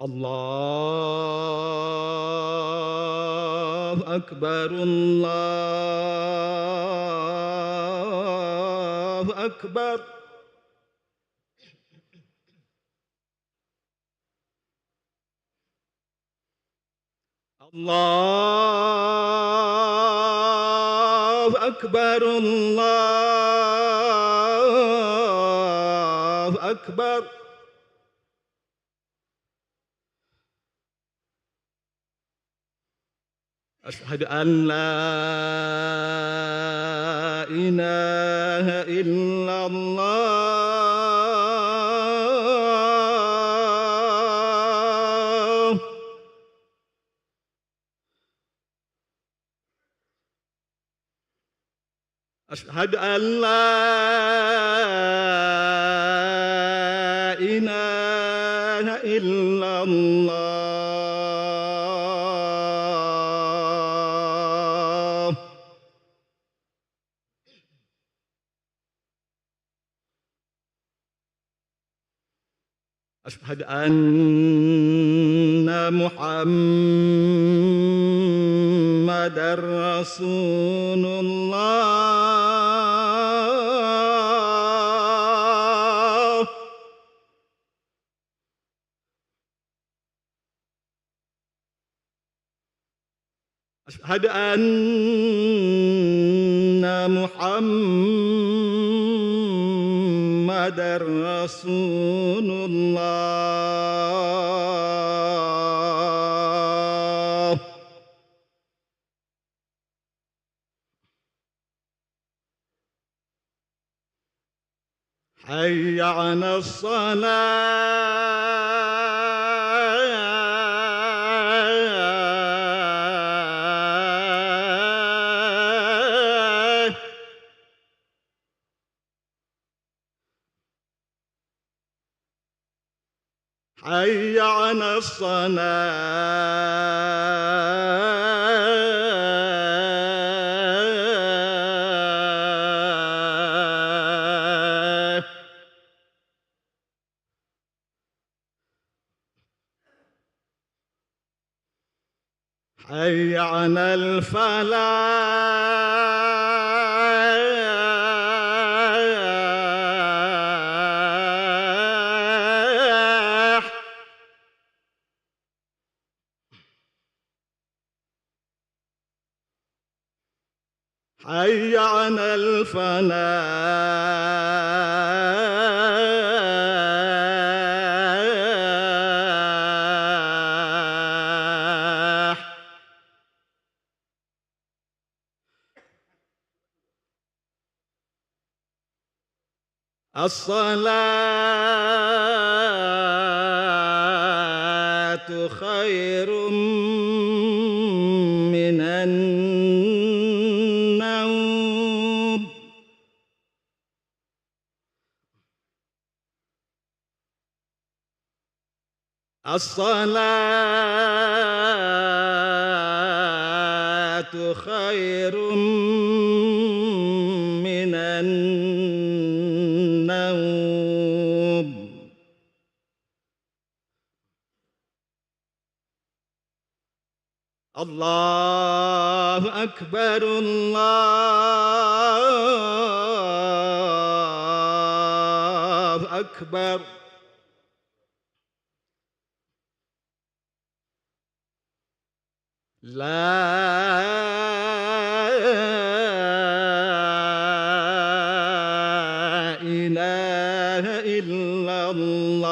الله أكبر الله أكبر. الله أكبر الله أكبر. أشهد أن لا إله إلا الله. أشهد أن لا إله إلا الله. أشهد أن محمدًا رسول الله. أشهد أن محمدًا رسول الله. حي على الصلاة. حي على الصلاة. حي على الفلاح. حي على الفلاح. الصلاة خير من النوم. الصلاة خير من النوم. الله أكبر الله أكبر. لا إله إلا الله.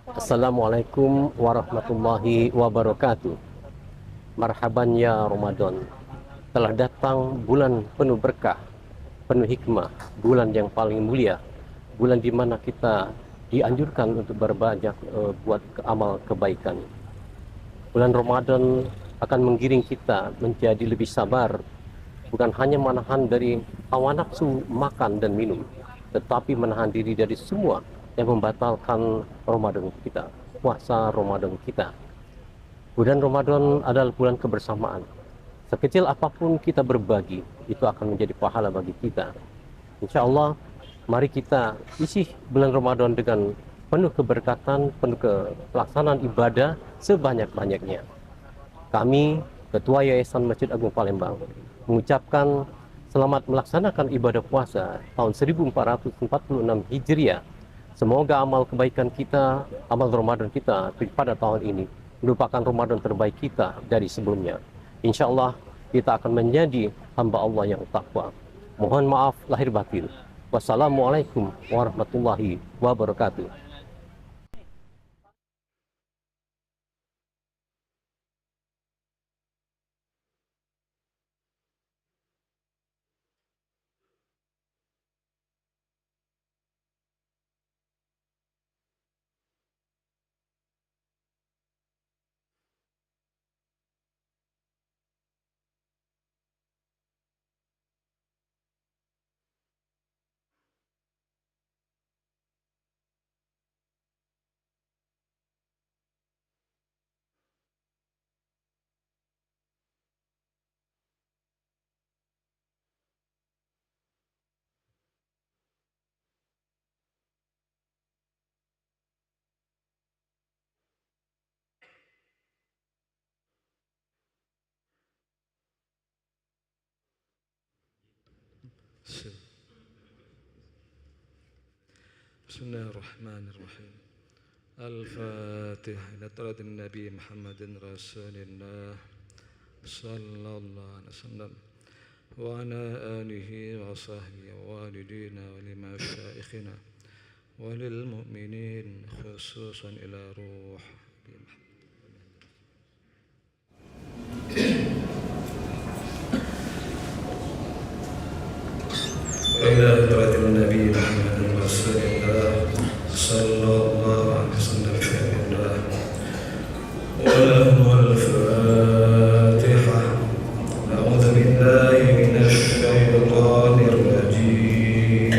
Assalamualaikum warahmatullahi wabarakatuh. Marhaban ya Ramadan. Telah datang bulan penuh berkah, penuh hikmah, bulan yang paling mulia, bulan di mana kita dianjurkan untuk berbanyak buat amal kebaikan. Bulan Ramadan akan menggiring kita menjadi lebih sabar, bukan hanya menahan dari hawa nafsu makan dan minum, tetapi menahan diri dari semua yang membatalkan Ramadan kita, puasa Ramadan kita. Bulan Ramadan adalah bulan kebersamaan. Sekecil apapun kita berbagi, itu akan menjadi pahala bagi kita. Insya Allah, mari kita isi bulan Ramadan dengan penuh keberkatan, penuh pelaksanaan ibadah sebanyak-banyaknya. Kami, Ketua Yayasan Masjid Agung Palembang, mengucapkan selamat melaksanakan ibadah puasa tahun 1446 Hijriah. Semoga amal kebaikan kita, amal Ramadan kita pada tahun ini merupakan Ramadan terbaik kita dari sebelumnya. Insya Allah kita akan menjadi hamba Allah yang takwa. Mohon maaf lahir batin. Wassalamualaikum warahmatullahi wabarakatuh. بسم الله الرحمن الرحيم. الفاتحة إلى طلعة النبي محمد رسول الله صلى الله عليه وسلم وعلى آله وصحبه ووالدينا ولمشايخنا وللمؤمنين خصوصا إلى روح وإلى طلعة النبي محمد رسول الله صلى الله عليه وسلم بحمد الله وله الفاتحة. أعوذ بالله من الشيطان الرجيم.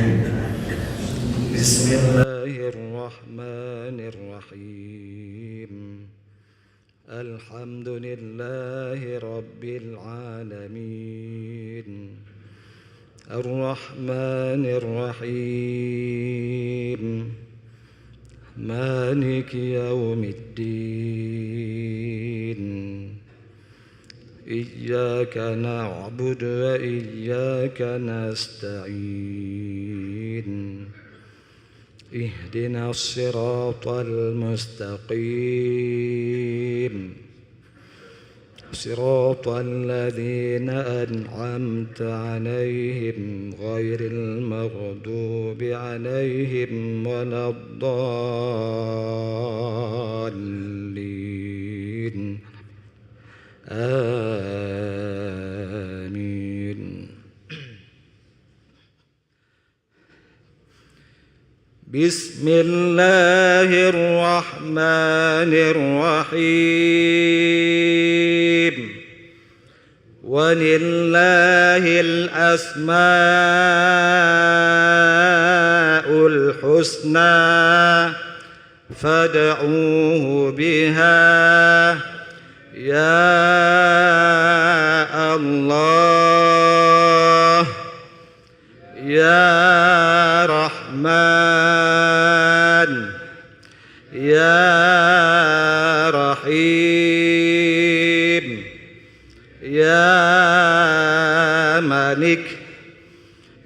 بسم الله الرحمن الرحيم. الحمد لله رب العالمين الرحمن الرحيم مالك يوم الدين إياك نعبد وإياك نستعين اهدنا الصراط المستقيم صراط الذين أنعمت عليهم غير المغضوب عليهم ولا الضالين آمين. بسم الله الرحمن الرحيم. ولله الأسماء الحسنى فادعوه بها يا الله يا رحمن يا رحيم يا مالك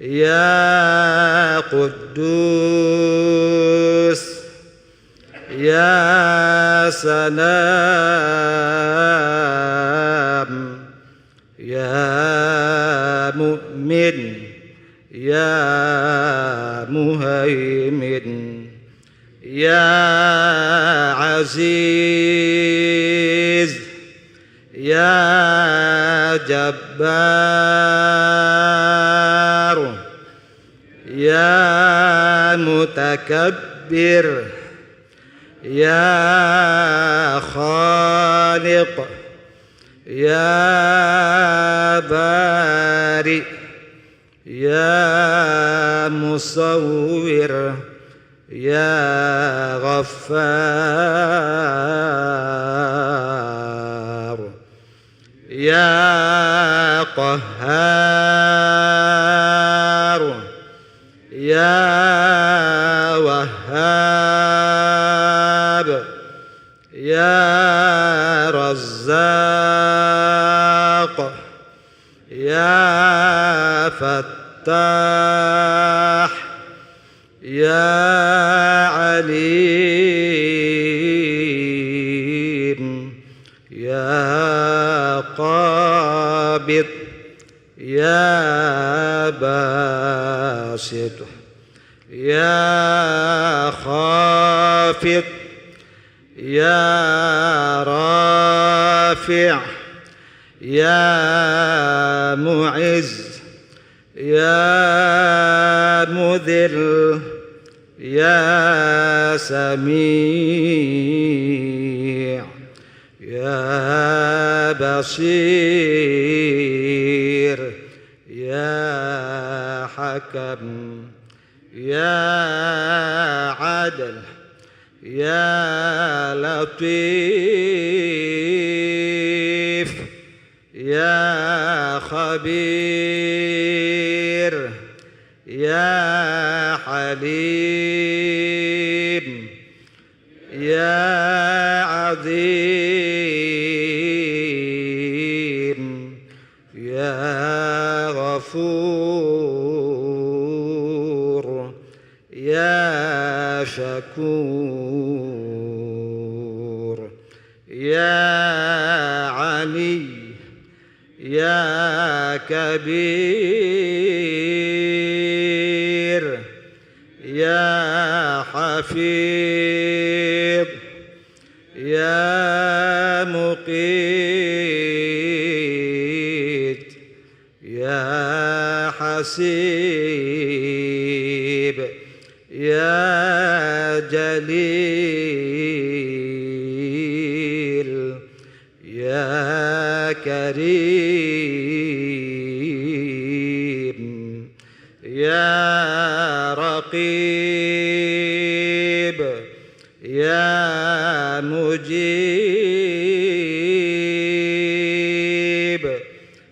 يا قدوس يا سلام يا مؤمن يا مهيمن يا عزيز يا جبار يا متكبر يا خالق يا بارئ يا مصور يا غفار يا قهار يا وهاب يا رزاق يا فتاح يا عليم يا قابض يا باسط يا خافض يا رافع يا معز يا مذل يا سميع يا بصير يا حكم يا عدل يا لطيف يا خبير يا حليم يا عظيم يا غفور يا شكور يا علي يا كبير يا حفيظ يا مقيت يا حسيب يا جليل يا كريم يا رقيب يا مجيب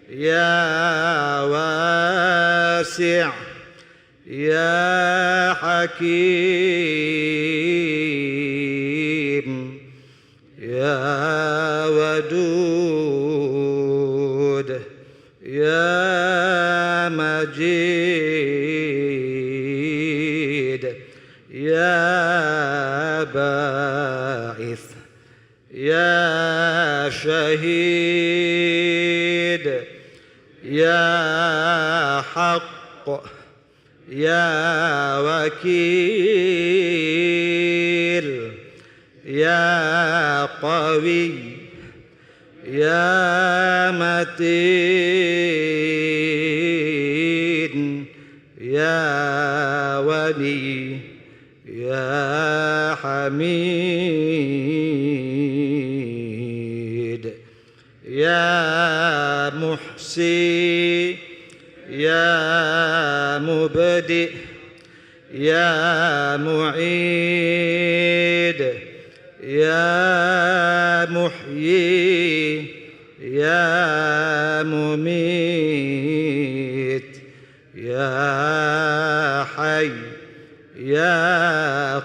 يا واسع يا حكيم يا ودود يا مجيد يا باعث يا شهيد يا حق يا وكيل يا قوي يا متين يا ولي يا حميد يا محصي يا مبدئ يا معيد يا محيي يا مميت يا حي يا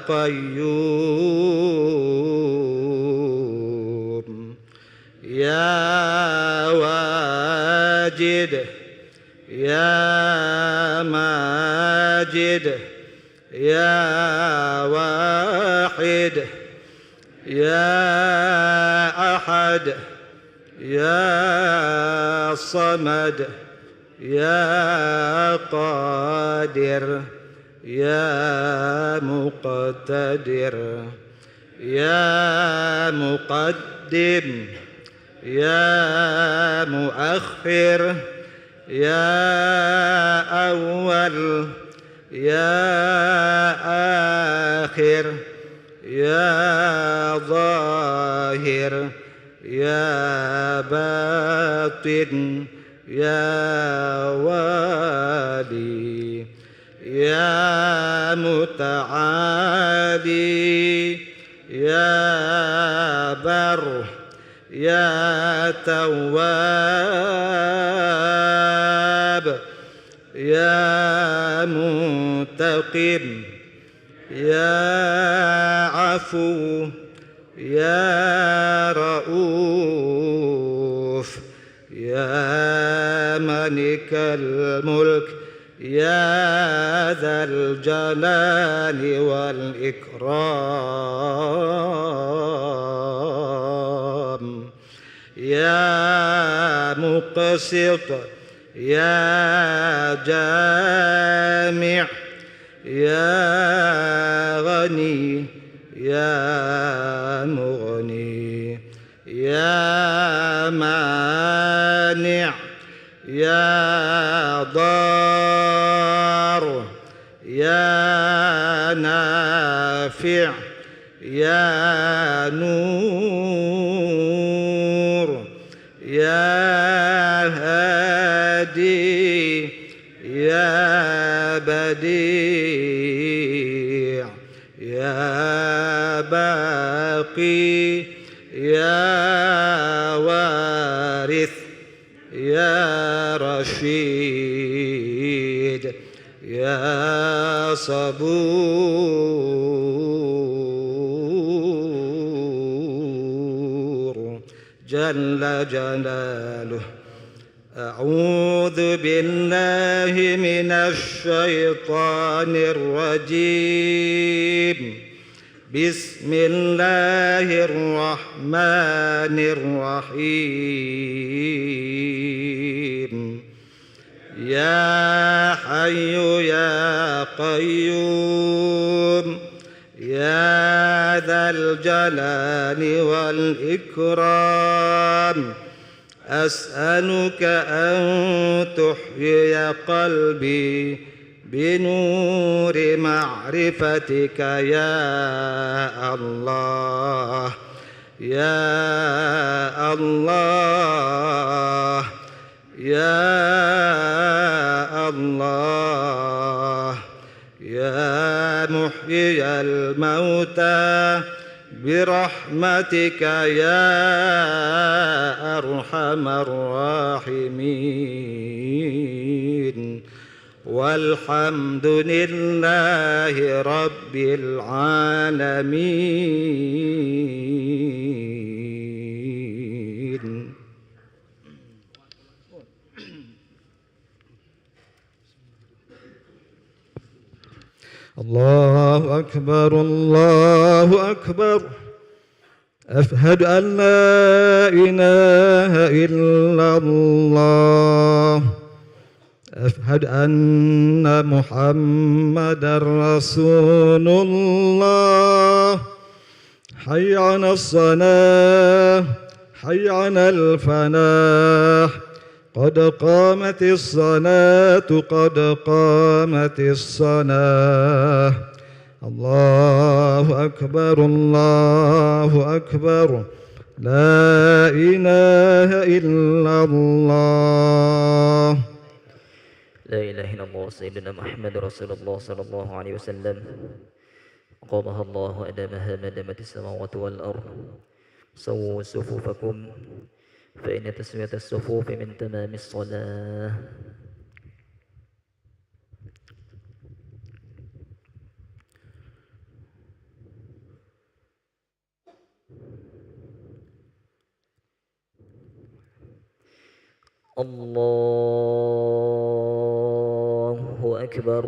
قيوم يا واجد يا ماجد يا واحد يا أحد يا صمد يا قادر يا مقتدر يا مقدم يا مؤخر يا أول يا آخر يا ظاهر يا باطن يا والي يا متعالي يا بر يا تواب يا منتقم يا عفو يا رؤوف يا ملك الملك يا ذا الجلال والإكرام يا مقسط يا جامع يا غني يا مغني يا مانع يا ضار يا نافع يا نور يا هادي يا بديع يا باقي يا وارث يا رشيد يا صبور جل جلاله. أعوذ بالله من الشيطان الرجيم. بسم الله الرحمن الرحيم. يا حي يا قيوم يا ذا الجلال والإكرام أسألك أن تحيي قلبي بنور معرفتك يا الله يا الله يا الله يا محيي الموتى برحمتك يا أرحم الراحمين. والحمد لله رب العالمين. الله أكبر الله أكبر. أشهد أن لا إله إلا الله. أشهد أن محمدا رسول الله. حي على الصلاة حي على الفلاح. قد قامت الصلاة قد قامت الصلاة. الله أكبر الله أكبر. لا إله إلا الله. لا إله إلا الله سيدنا محمد رسول الله صلى الله عليه وسلم. قامها الله أدامها ما دامت السماوات والأرض. سووا صفوفكم فإن تسوية الصفوف من تمام الصلاة. الله أكبر.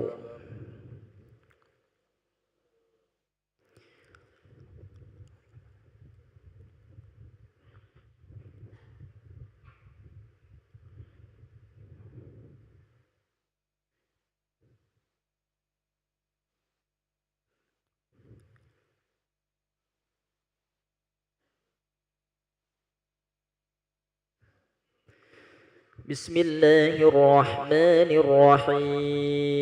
بسم الله الرحمن الرحيم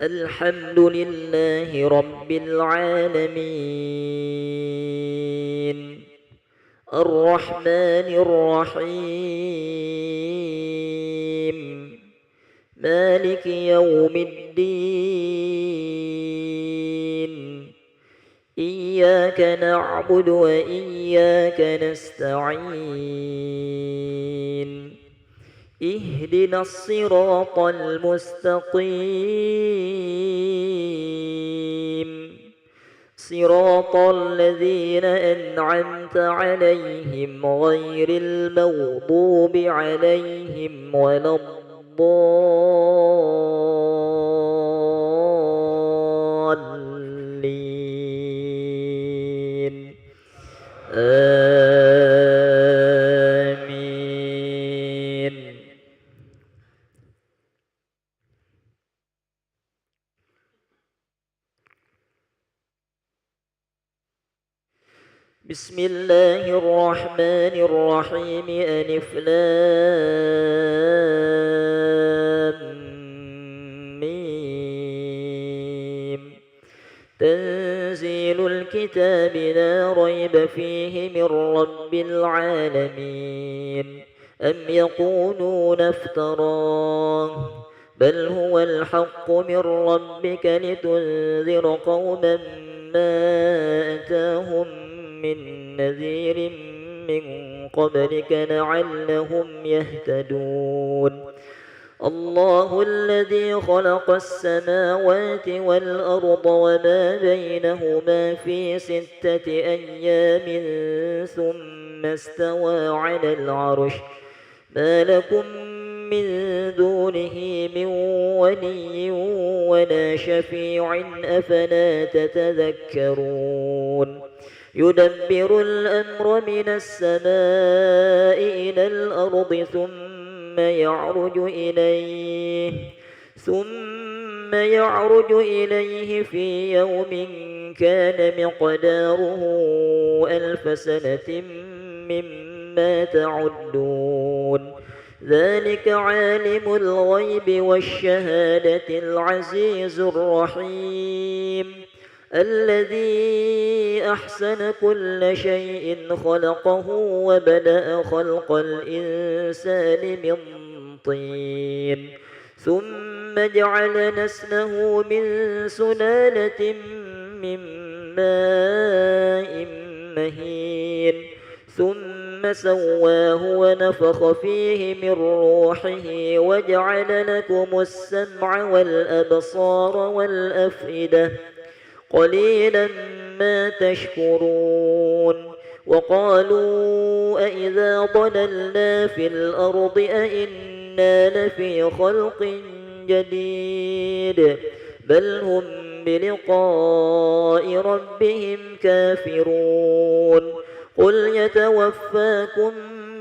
الحمد لله رب العالمين الرحمن الرحيم مالك يوم الدين إياك نعبد وإياك نستعين اهدنا الصراط المستقيم صراط الذين أنعمت عليهم غير المغضوب عليهم ولا الضالين آمين. بسم الله الرحمن الرحيم ألف لام ميم تنزيل الكتاب لا ريب فيه من رب العالمين أم يقولون افتراه بل هو الحق من ربك لتنذر قوما ما أتاهم من نذير من قبلك لعلهم يهتدون الله الذي خلق السماوات والأرض وما بينهما في 6 أيام ثم استوى على العرش ما لكم من دونه من ولي ولا شفيع أفلا تتذكرون يدبر الأمر من السماء إلى الأرض ثم يعرج إليه في يوم كان مقداره 1000 سنة مما تعدون ذلك عالم الغيب والشهادة العزيز الرحيم الذي أحسن كل شيء خلقه وبدأ خلق الإنسان من طين ثم جعل نسله من سلالة من ماء مهين ثم سواه ونفخ فيه من روحه وجعل لكم السمع والأبصار والأفئدة قليلا ما تشكرون وقالوا أإذا ضللنا في الأرض أإنا لفي خلق جديد بل هم بلقاء ربهم كافرون قل يتوفاكم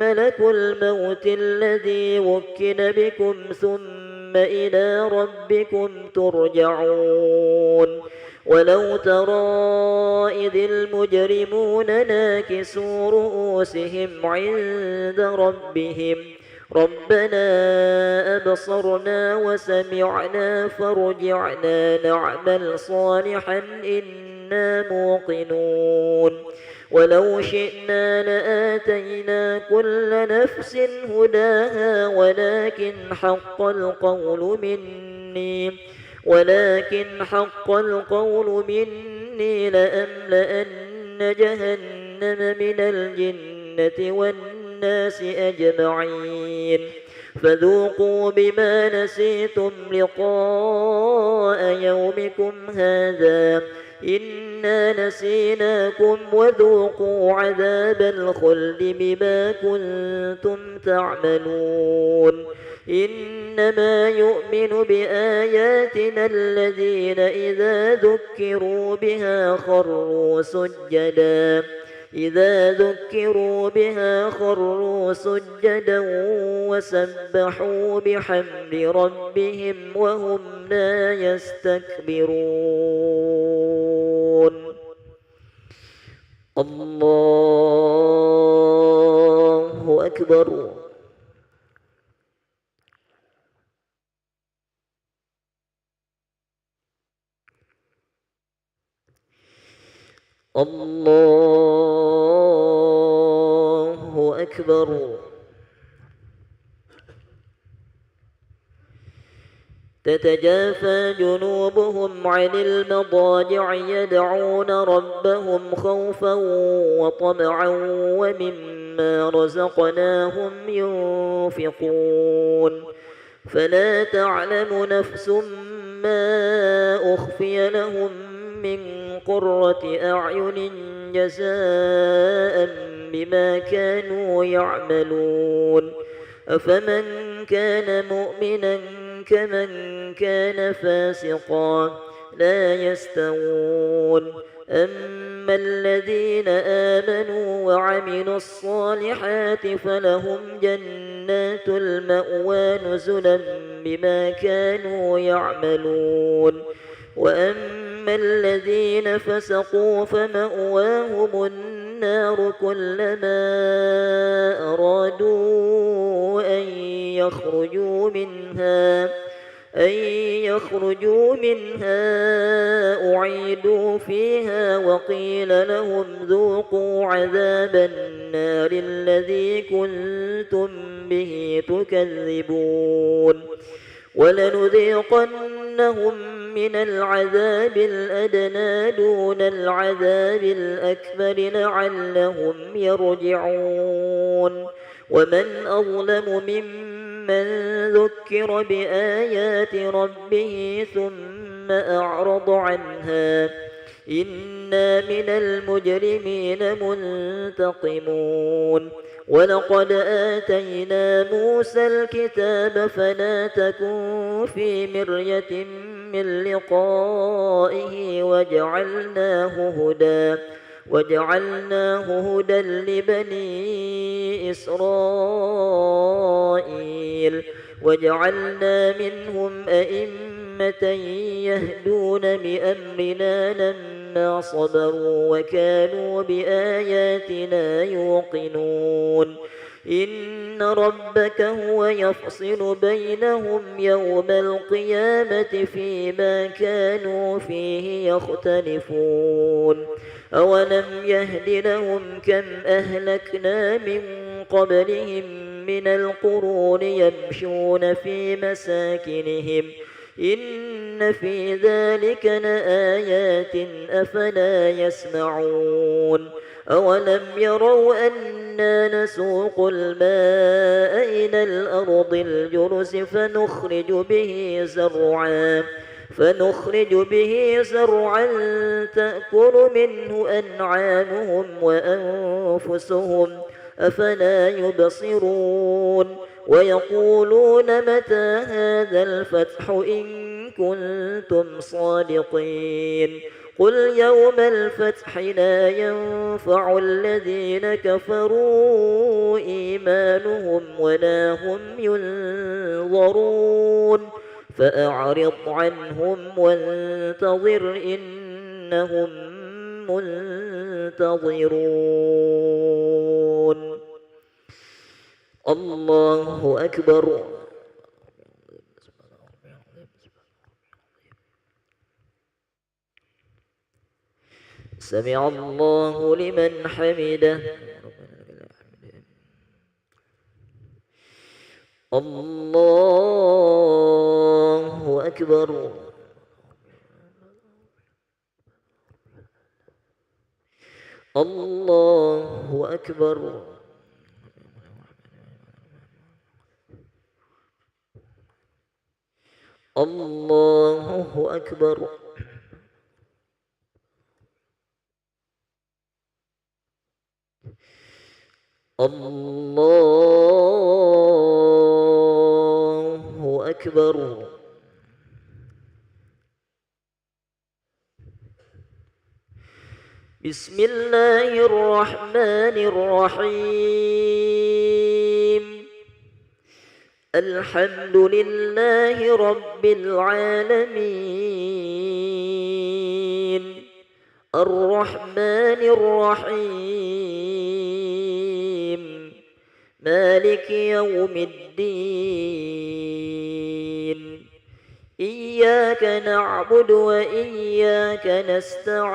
ملك الموت الذي وكل بكم ثم إلى ربكم ترجعون ولو ترى إذ المجرمون ناكسوا رؤوسهم عند ربهم ربنا أبصرنا وسمعنا فارجعنا نعمل صالحا إنا موقنون ولو شئنا لآتينا كل نفس هداها ولكن حق القول مني لأملأن جهنم من الجنة والناس أجمعين فذوقوا بما نسيتم لقاء يومكم هذا إنا نسيناكم وذوقوا عذاب الخلد بما كنتم تعملون إنما يؤمن بآياتنا الذين إذا ذكروا بها خروا سجدا وسبحوا بحمد ربهم وهم لا يستكبرون الله أكبر. الله أكبر. تتجافى جنوبهم عن المضاجع يدعون ربهم خوفا وطمعا ومما رزقناهم ينفقون فلا تعلم نفس ما أخفي لهم من قرة أعين جزاء بما كانوا يعملون أفمن كان مؤمنا كمن كان فاسقا لا يستوون أما الذين آمنوا وعملوا الصالحات فلهم جنات المأوى نزلا بما كانوا يعملون وأما الذين فسقوا فمأواهم النار كلما أرادوا أن يخرجوا منها أعيدوا فيها وقيل لهم ذوقوا عذاب النار الذي كنتم به تكذبون ولنذيقنهم من العذاب الأدنى دون العذاب الأكبر لعلهم يرجعون ومن أظلم ممن ذكر بآيات ربه ثم أعرض عنها إنا من المجرمين منتقمون ولقد آتينا موسى الكتاب فلا تكن في مرية من لقائه وجعلناه هدى لبني إسرائيل وجعلنا منهم أئمة يهدون بأمرنا لما صبروا وكانوا بآياتنا يوقنون إن ربك هو يفصل بينهم يوم القيامة فيما كانوا فيه يختلفون أولم يهد لهم كم أهلكنا من قبلهم من القرون يمشون في مساكنهم إن في ذلك لآيات أفلا يسمعون أولم يروا أنا نسوق الماء إلى الأرض الجرز فنخرج به زرعا تأكل منه أنعامهم وأنفسهم أفلا يبصرون ويقولون متى هذا الفتح إن كنتم صادقين قل يوم الفتح لا ينفع الذين كفروا إيمانهم ولا هم ينظرون فأعرض عنهم وانتظر إنهم منتظرون الله أكبر. سمع الله لمن حمده. الله أكبر. الله أكبر. الله أكبر. الله أكبر. بسم الله الرحمن الرحيم الحمد لله رب العالمين الرحمن الرحيم مالك يوم الدين إياك نعبد وإياك نستعين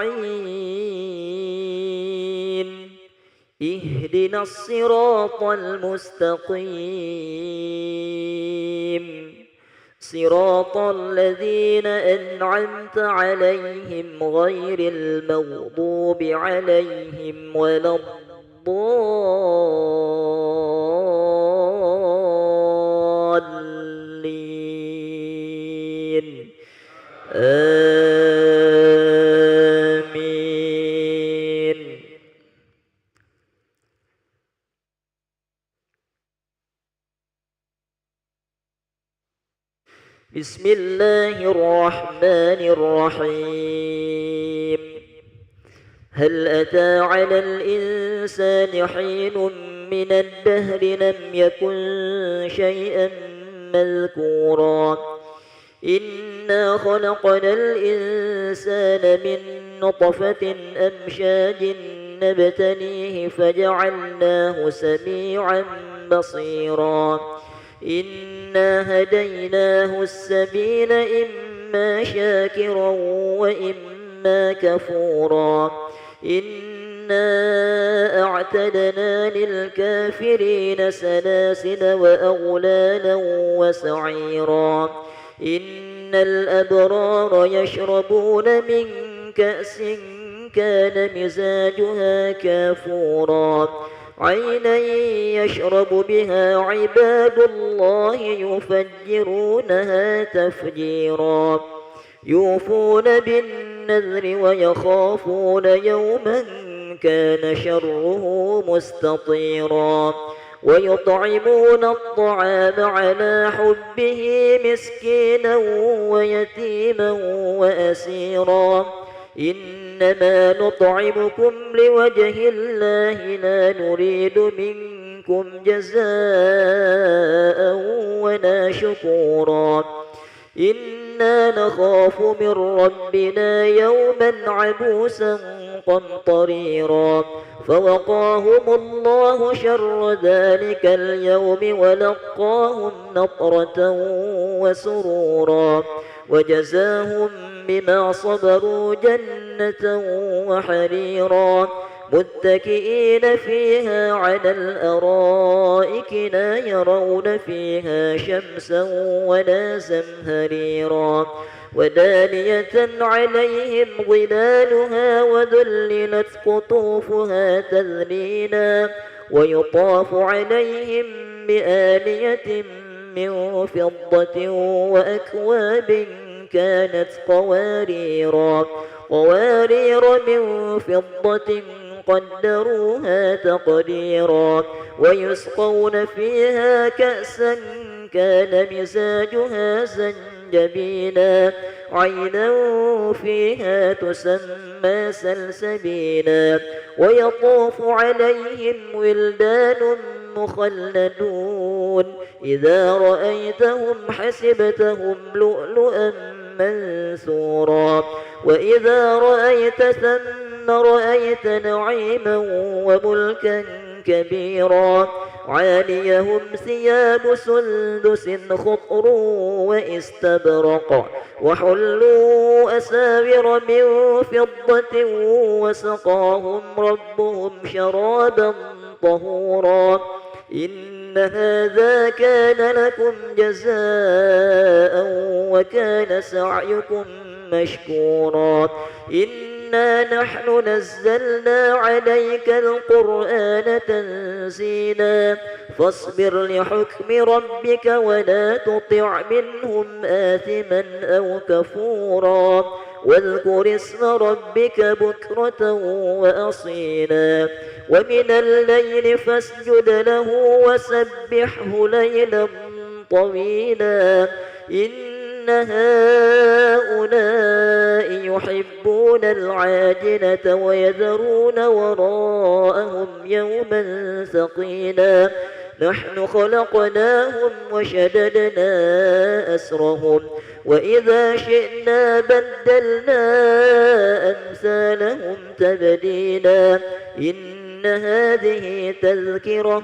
اهدنا الصراط المستقيم صراط الذين أنعمت عليهم غير المغضوب عليهم ولا الضالين آمين. بسم الله الرحمن الرحيم. هل أتى على الإنسان حين من الدهر لم يكن شيئا مذكورا إنا خلقنا الإنسان من نطفة أمشاج نبتليه فجعلناه سميعا بصيرا إنا هديناه السبيل إما شاكرا وإما كفورا إنا أعتدنا للكافرين سلاسل وأغلالا وسعيرا إن الأبرار يشربون من كأس كان مزاجها كافورا عينا يشرب بها عباد الله يفجرونها تفجيرا يوفون بالنذر ويخافون يوما كان شره مستطيرا ويطعمون الطعام على حبه مسكينا ويتيما وأسيرا إنما نطعمكم لوجه الله لا نريد منكم جزاء ولا شكورا إنا نخاف من ربنا يوما عبوسا قمطريرا فوقاهم الله شر ذلك اليوم ولقاهم نضرة وسرورا وجزاهم بما صبروا جنة وحريرا متكئين فيها على الأرائك لا يرون فيها شمسا ولا زمهريرا ودانية عليهم ظلالها وذللت قطوفها تذليلا ويطاف عليهم بآنية من فضة وأكواب كانت قوارير من فضة قدروها تقديرا ويسقون فيها كأسا كان مزاجها زنجبيلا عينا فيها تسمى سلسبيلا ويطوف عليهم ولدان مخلدون إذا رأيتهم حسبتهم لؤلؤا منثورا وإذا رأيت ثم رأيت نعيما وملكا كبيرا عاليهم ثياب سندس خضر واستبرق وحلوا أساور من فضة وسقاهم ربهم شرابا طهورا إن هذا كان لكم جزاء وكان سعيكم مشكورا إنا نحن نزلنا عليك القرآن تنزيلا فاصبر لحكم ربك ولا تطع منهم آثما أو كفورا واذكر اسم ربك بكرة وأصيلا ومن الليل فاسجد له وسبحه ليلا طويلا إن هؤلاء يحبون العاجلة ويذرون وراءهم يوما ثقيلا نحن خلقناهم وشددنا أسرهم وإذا شئنا بدلنا أمثالهم تبديلا إن هذه تذكرة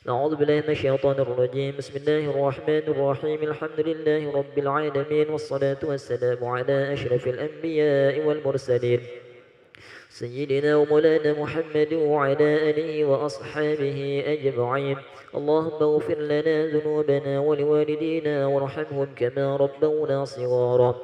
أعوذ بالله من الشيطان الرجيم. بسم الله الرحمن الرحيم. الحمد لله رب العالمين، والصلاة والسلام على أشرف الأنبياء والمرسلين سيدنا ومولانا محمد وعلى آله وأصحابه أجمعين. اللهم اغفر لنا ذنوبنا ولوالدينا وارحمهم كما ربونا صغارا،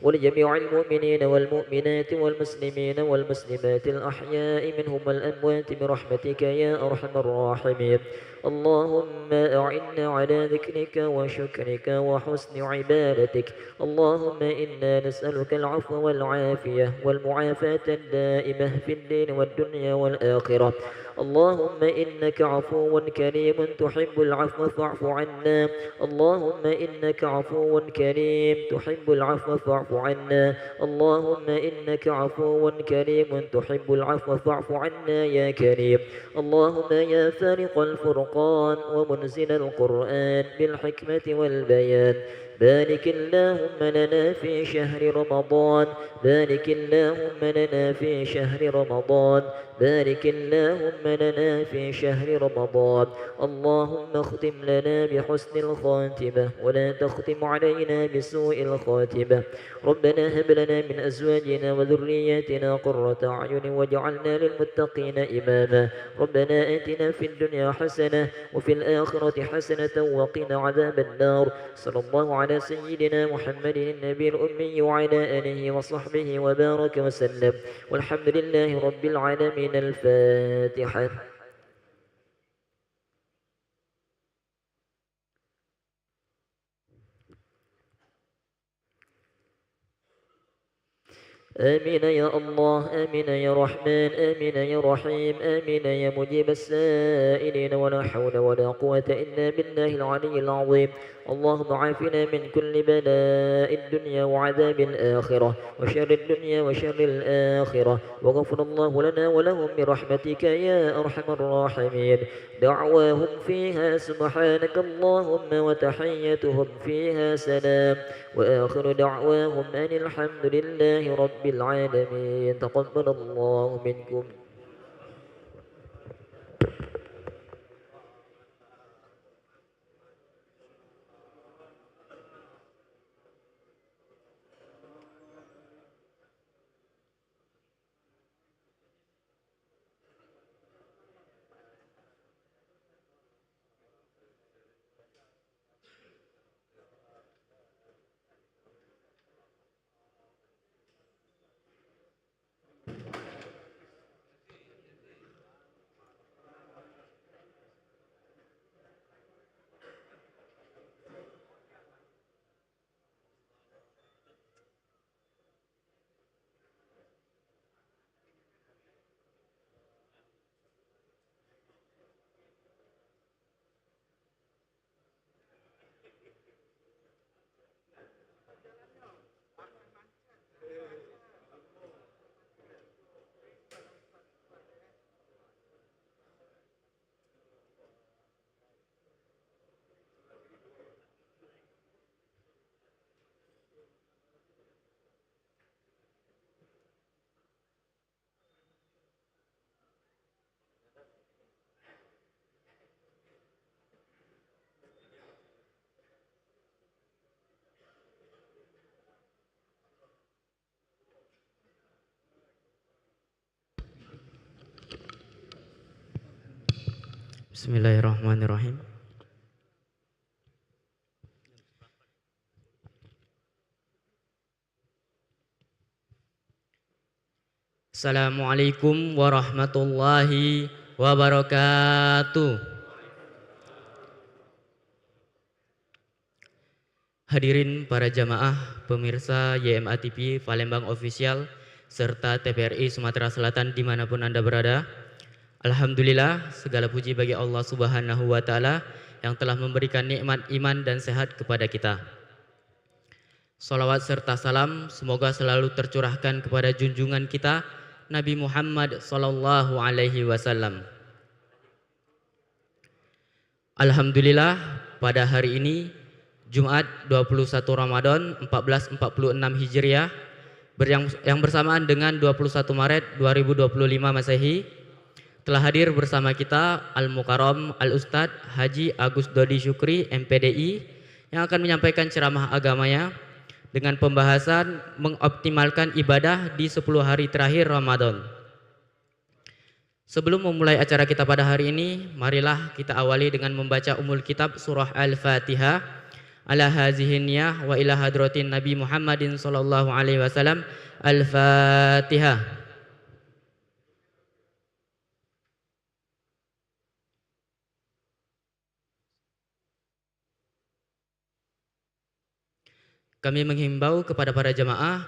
ولجميع المؤمنين والمؤمنات والمسلمين والمسلمات الأحياء منهم والأموات برحمتك يا أرحم الراحمين. اللهم أعنا على ذكرك وشكرك وحسن عبادتك. اللهم إنا نسألك العفو والعافية والمعافاة الدائمة في الدين والدنيا والآخرة. اللهم إنك عفو كريم تحب العفو فاعف عنا. اللهم إنك عفو كريم تحب العفو فاعف عنا. اللهم إنك عفو كريم تحب العفو فاعف عنا يا كريم. اللهم يا فارق الفرقان ومنزل القرآن بالحكمة والبيان، بارك اللهم لنا في شهر رمضان، بارك اللهم لنا في شهر رمضان، بارك اللهم لنا في شهر رمضان. اللهم اختم لنا بحسن الخاتمة ولا تختم علينا بسوء الخاتمة. ربنا هب لنا من أزواجنا وذرياتنا قرة أعين واجعلنا للمتقين إماما. ربنا آتنا في الدنيا حسنة وفي الآخرة حسنة وقنا عذاب النار. صلى الله على سيدنا محمد النبي الأمي وعلى آله وصحبه وبارك وسلم، والحمد لله رب العالمين. الفاتحة. آمين يا الله، آمين يا رحمن، آمين يا رحيم، آمين يا مجيب السائلين، ولا حول ولا قوة إلا بالله العلي العظيم. اللهم عافنا من كل بلاء الدنيا وعذاب الآخرة وشر الدنيا وشر الآخرة، وغفر الله لنا ولهم برحمتك يا أرحم الراحمين. دعواهم فيها سبحانك اللهم وتحيتهم فيها سلام، وآخر دعواهم أن الحمد لله رب العالمين. تقبل الله منكم. Bismillahirrahmanirrahim. Assalamualaikum warahmatullahi wabarakatuh. Hadirin para jamaah, pemirsa YMA TV Palembang Official, serta TVRI Sumatera Selatan dimanapun Anda berada. Alhamdulillah, segala puji bagi Allah Subhanahu wa Ta'ala yang telah memberikan nikmat iman dan sehat kepada kita. Salawat serta salam semoga selalu tercurahkan kepada junjungan kita Nabi Muhammad sallallahu alaihi wasallam. Alhamdulillah, pada hari ini Jumat 21 Ramadan 1446 Hijriah yang bersamaan dengan 21 Maret 2025 Masehi, telah hadir bersama kita Al-Mukarram Al-Ustadz Haji Agus Dodi Syukri MPDI yang akan menyampaikan ceramah agamanya dengan pembahasan mengoptimalkan ibadah di 10 hari terakhir Ramadan. Sebelum memulai acara kita pada hari ini, marilah kita awali dengan membaca umul kitab surah Al-Fatihah. Ala hazihin niyah wa ila hadratin Nabi Muhammadin sallallahu alaihi wasallam. Al-Fatihah. Kami menghimbau kepada para jamaah,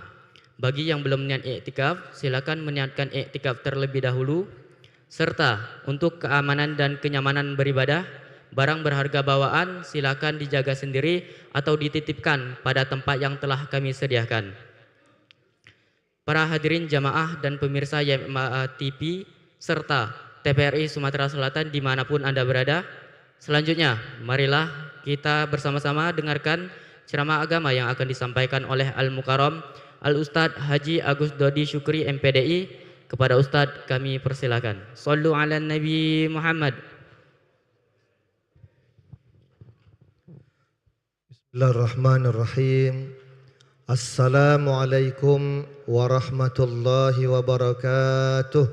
bagi yang belum niat iktikaf, silakan meniatkan iktikaf terlebih dahulu. Serta untuk keamanan dan kenyamanan beribadah, barang berharga bawaan silakan dijaga sendiri atau dititipkan pada tempat yang telah kami sediakan. Para hadirin jamaah dan pemirsa YMA TV serta TPRI Sumatera Selatan dimanapun Anda berada, selanjutnya marilah kita bersama-sama dengarkan ceramah agama yang akan disampaikan oleh Al-Mukarram Al-Ustadz Haji Agus Dodi Syukri MPDI. Kepada Ustadz kami persilakan. Sallu ala Nabi Muhammad. Bismillahirrahmanirrahim. Assalamualaikum warahmatullahi wabarakatuh.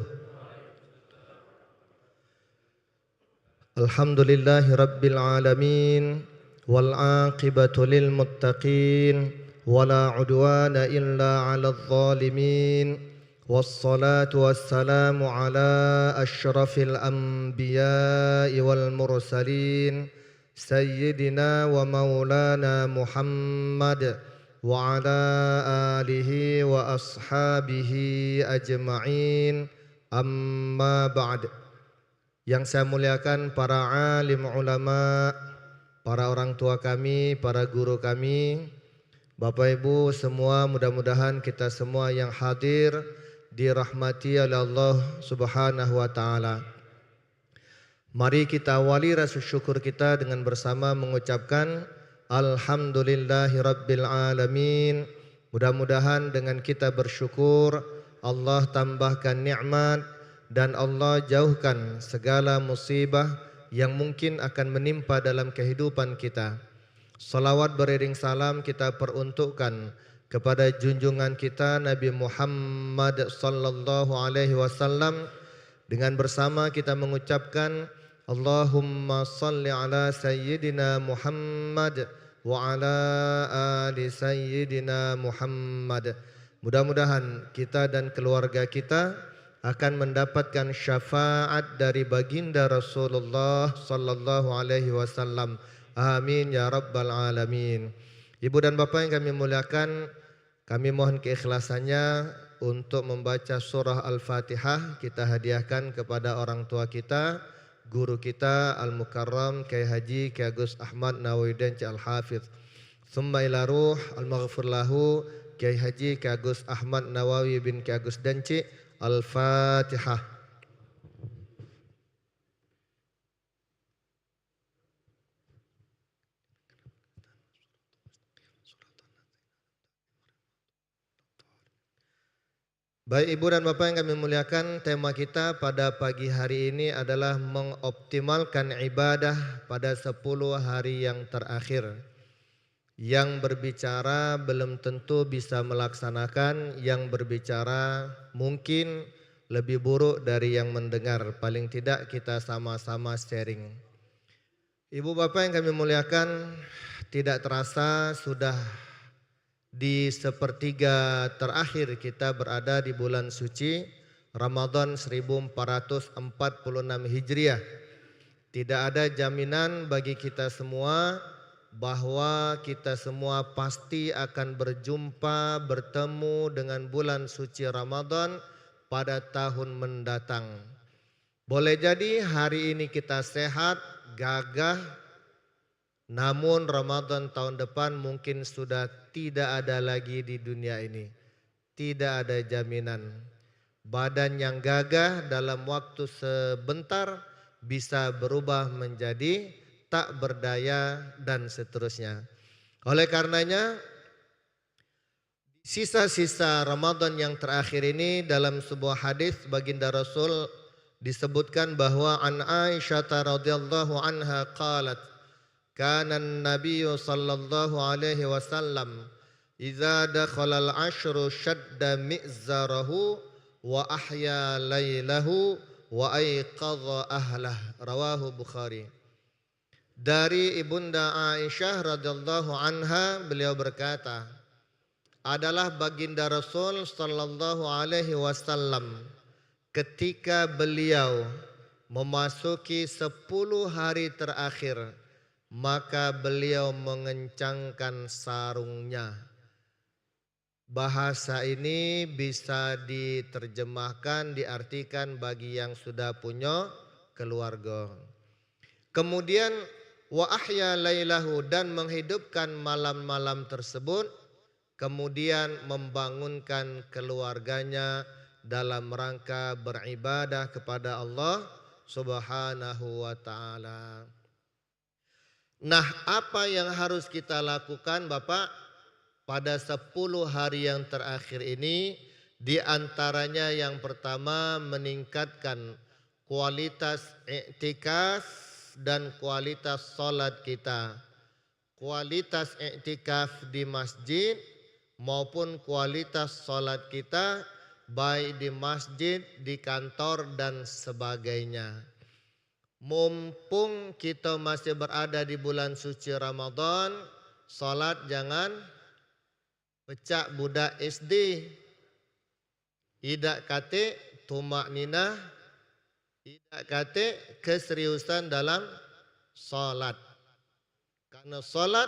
Alhamdulillahi rabbil alamin wal aqibatu lil muttaqin wala udwana illa 'alal zalimin. والصلاة والسلام على أشرف الأنبياء والمرسلين سيدنا ومولانا محمد وعلى آله وأصحابه أجمعين أما بعد. Yang saya muliakan para alim ulama, para orang tua kami, para guru kami, Bapak Ibu semua, mudah-mudahan kita semua yang hadir dirahmati oleh Allah Subhanahu wa taala. Mari kita awali rasa syukur kita dengan bersama mengucapkan alhamdulillahirabbil alamin. Mudah-mudahan dengan kita bersyukur Allah tambahkan nikmat dan Allah jauhkan segala musibah yang mungkin akan menimpa dalam kehidupan kita. Salawat beriring salam kita peruntukkan kepada junjungan kita Nabi Muhammad sallallahu alaihi wasallam, dengan bersama kita mengucapkan Allahumma salli ala sayyidina Muhammad wa ala ali sayyidina Muhammad. Mudah-mudahan kita dan keluarga kita akan mendapatkan syafaat dari baginda Rasulullah sallallahu alaihi wasallam. Amin ya rabbal alamin. Ibu dan bapak yang kami muliakan, kami mohon keikhlasannya untuk membaca surah Al-Fatihah. Kita hadiahkan kepada orang tua kita, guru kita Al-Mukarram Kiai Haji Kiai Agus Ahmad Nawawi Denci Al-Hafidh. Summa ila ruh al-maghfir lahu Kiai Haji Kiai Agus Ahmad Nawawi bin Kiai Agus Denci. Al-Fatihah. Baik ibu dan bapak yang kami muliakan, tema kita pada pagi hari ini adalah mengoptimalkan ibadah pada 10 hari yang terakhir. Yang berbicara belum tentu bisa melaksanakan, yang berbicara mungkin lebih buruk dari yang mendengar. Paling tidak kita sama-sama sharing. Ibu bapak yang kami muliakan, tidak terasa sudah di sepertiga terakhir kita berada di bulan suci Ramadan 1446 Hijriah. Tidak ada jaminan bagi kita semua bahwa kita semua pasti akan berjumpa, bertemu dengan bulan suci Ramadan pada tahun mendatang. Boleh jadi hari ini kita sehat, gagah, namun Ramadan tahun depan mungkin sudah tidak ada lagi di dunia ini. Tidak ada jaminan. Badan yang gagah dalam waktu sebentar bisa berubah menjadi tak berdaya dan seterusnya. Oleh karenanya sisa-sisa Ramadan yang terakhir ini dalam sebuah hadis baginda Rasul disebutkan bahwa an Aisyah radhiyallahu anha qalat kana an-nabiy sallallahu alaihi wasallam idza dakhala al-ashru shadda mi'zarahu wa ahya lailahu wa ayqadha ahlah. Rawahu Bukhari. Dari Ibunda Aisyah radhiyallahu anha, beliau berkata, adalah baginda Rasul sallallahu alaihi wasallam ketika beliau memasuki 10 hari terakhir, maka beliau mengencangkan sarungnya. Bahasa ini bisa diterjemahkan, diartikan bagi yang sudah punya keluarga. Kemudian wa ahya lailahu, dan menghidupkan malam-malam tersebut, kemudian membangunkan keluarganya dalam rangka beribadah kepada Allah Subhanahu wa taala. Nah, apa yang harus kita lakukan Bapak pada 10 hari yang terakhir ini? Di antaranya yang pertama, meningkatkan kualitas i'tikaf dan kualitas salat kita. Kualitas i'tikaf di masjid maupun kualitas salat kita baik di masjid, di kantor dan sebagainya. Mumpung kita masih berada di bulan suci Ramadan, salat jangan pecah budak SD. Idak kate tumak ninah, idak kate keseriusan dalam salat. Karena salat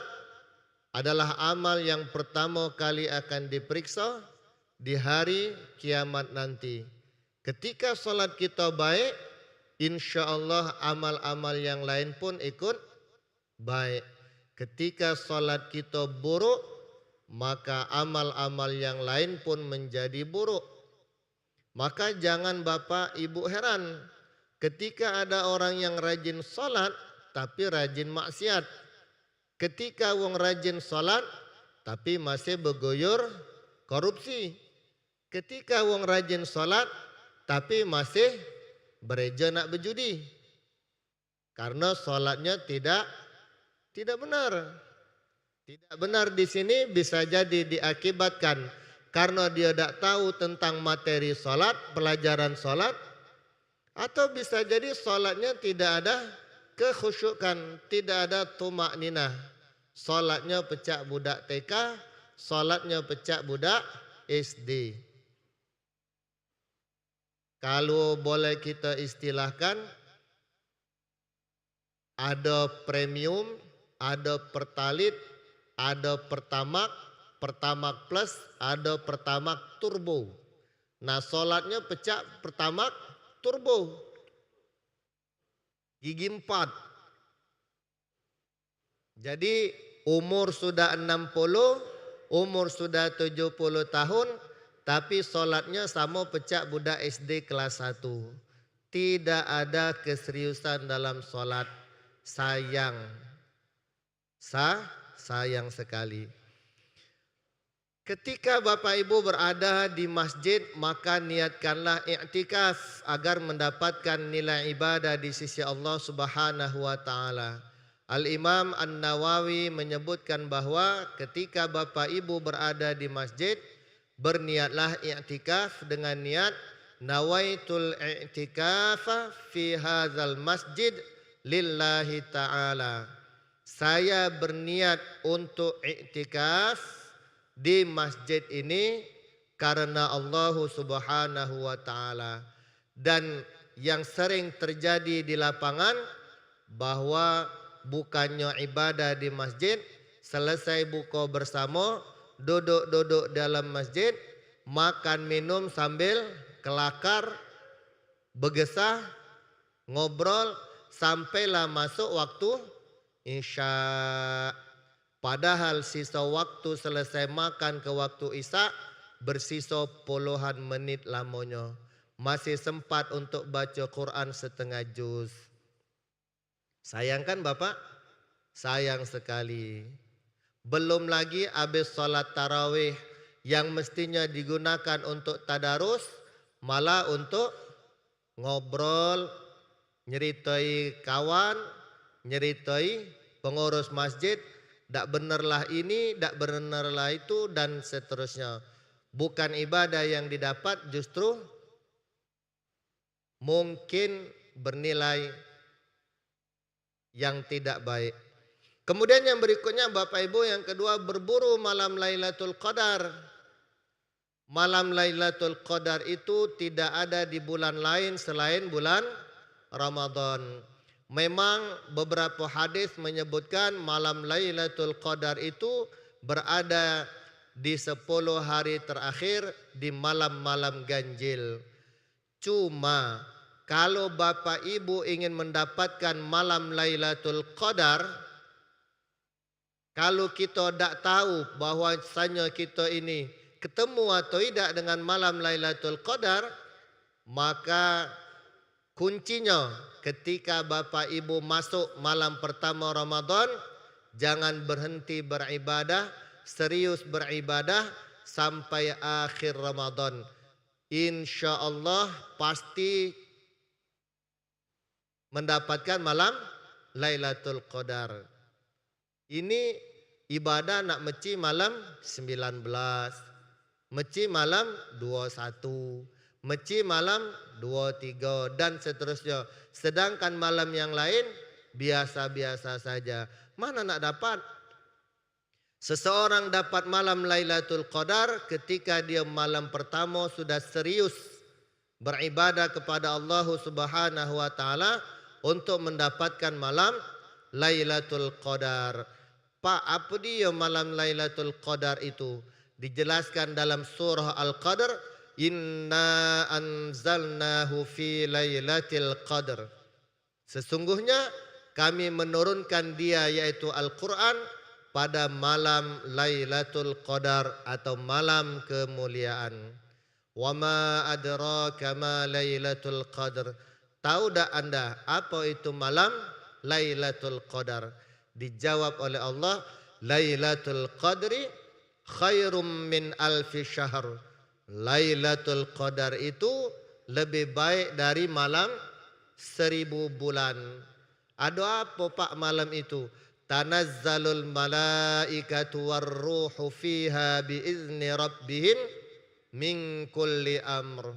adalah amal yang pertama kali akan diperiksa di hari kiamat nanti. Ketika salat kita baik, insya Allah amal-amal yang lain pun ikut baik. Ketika salat kita buruk, maka amal-amal yang lain pun menjadi buruk. Maka jangan Bapak Ibu heran ketika ada orang yang rajin salat tapi rajin maksiat. Ketika wong rajin salat tapi masih bergoyor korupsi. Ketika wong rajin salat tapi masih bereja nak berjudi. Karena salatnya tidak benar. Tidak benar di sini bisa jadi diakibatkan karena dia tidak tahu tentang materi salat, pelajaran salat, atau bisa jadi salatnya tidak ada kekhusyukan, tidak ada tumak ninah. Salatnya pecah budak TK, salatnya pecah budak SD. Kalau boleh kita istilahkan, ada premium, ada pertalit, ada pertamak, pertamak plus, ada pertamak turbo. Nah, salatnya pecah pertamak turbo. Gigi 4. Jadi umur sudah 60, umur sudah 70 tahun, tapi salatnya sama pecah budak SD kelas 1. Tidak ada keseriusan dalam salat. Sayang. Sayang sekali. Ketika Bapak Ibu berada di masjid, maka niatkanlah i'tikaf agar mendapatkan nilai ibadah di sisi Allah Subhanahu wa taala. Al-Imam An-Nawawi menyebutkan bahwa ketika Bapak Ibu berada di masjid, berniatlah i'tikaf dengan niat nawaitul i'tikafa fi hadzal masjid lillahi ta'ala. Saya berniat untuk i'tikaf di masjid ini karena Allah Subhanahu wa taala. Dan yang sering terjadi di lapangan bahwa bukannya ibadah di masjid, selesai buka bersama, duduk-duduk dalam masjid, makan minum sambil kelakar, bergesah, ngobrol, sampailah masuk waktu Isya. Padahal sisa waktu selesai makan ke waktu Isya bersisa puluhan menit lamanya. Masih sempat untuk baca Quran setengah juz. Sayang kan Bapak? Sayang sekali. Belum lagi habis salat tarawih yang mestinya digunakan untuk tadarus, malah untuk ngobrol, nyeritai kawan, nyeritai pengurus masjid, dak benerlah ini, dak benerlah itu, dan seterusnya. Bukan ibadah yang didapat, justru mungkin bernilai yang tidak baik. Kemudian yang berikutnya Bapak Ibu, yang kedua, berburu malam Lailatul Qadar. Malam Lailatul Qadar itu tidak ada di bulan lain selain bulan Ramadan. Memang beberapa hadis menyebutkan malam Lailatul Qadar itu berada di 10 hari terakhir di malam-malam ganjil. Cuma kalau Bapak Ibu ingin mendapatkan malam Lailatul Qadar, kalau kita tidak tahu bahwasanya kita ini ketemu atau tidak dengan malam Lailatul Qadar, maka kuncinya ketika Bapak Ibu masuk malam pertama Ramadan, jangan berhenti beribadah, serius beribadah sampai akhir Ramadan. Insya Allah pasti mendapatkan malam Lailatul Qadar. Ini ibadah nak meci malam 19, meci malam 21, meci malam 23 dan seterusnya. Sedangkan malam yang lain biasa-biasa saja. Mana nak dapat? Seseorang dapat malam Lailatul Qadar ketika dia malam pertama sudah serius beribadah kepada Allah Subhanahu wa taala untuk mendapatkan malam Lailatul Qadar. Pak, apa dia malam Lailatul Qadar itu? Dijelaskan dalam surah Al-Qadr, inna anzalnahu fi lailatul qadr. Sesungguhnya kami menurunkan dia yaitu Al-Quran pada malam Lailatul Qadar atau malam kemuliaan. Wa ma adraka ma Lailatul Qadar. Tahu tak Anda apa itu malam Lailatul Qadar? Dijawab oleh Allah, Lailatul Qadri khairum min alfi syahr. Lailatul Qadar itu lebih baik dari malam 1000 bulan. Ada apa Pak malam itu? Tanazzalul malaikatu warruhu fiha biizni rabbihim min kulli amr.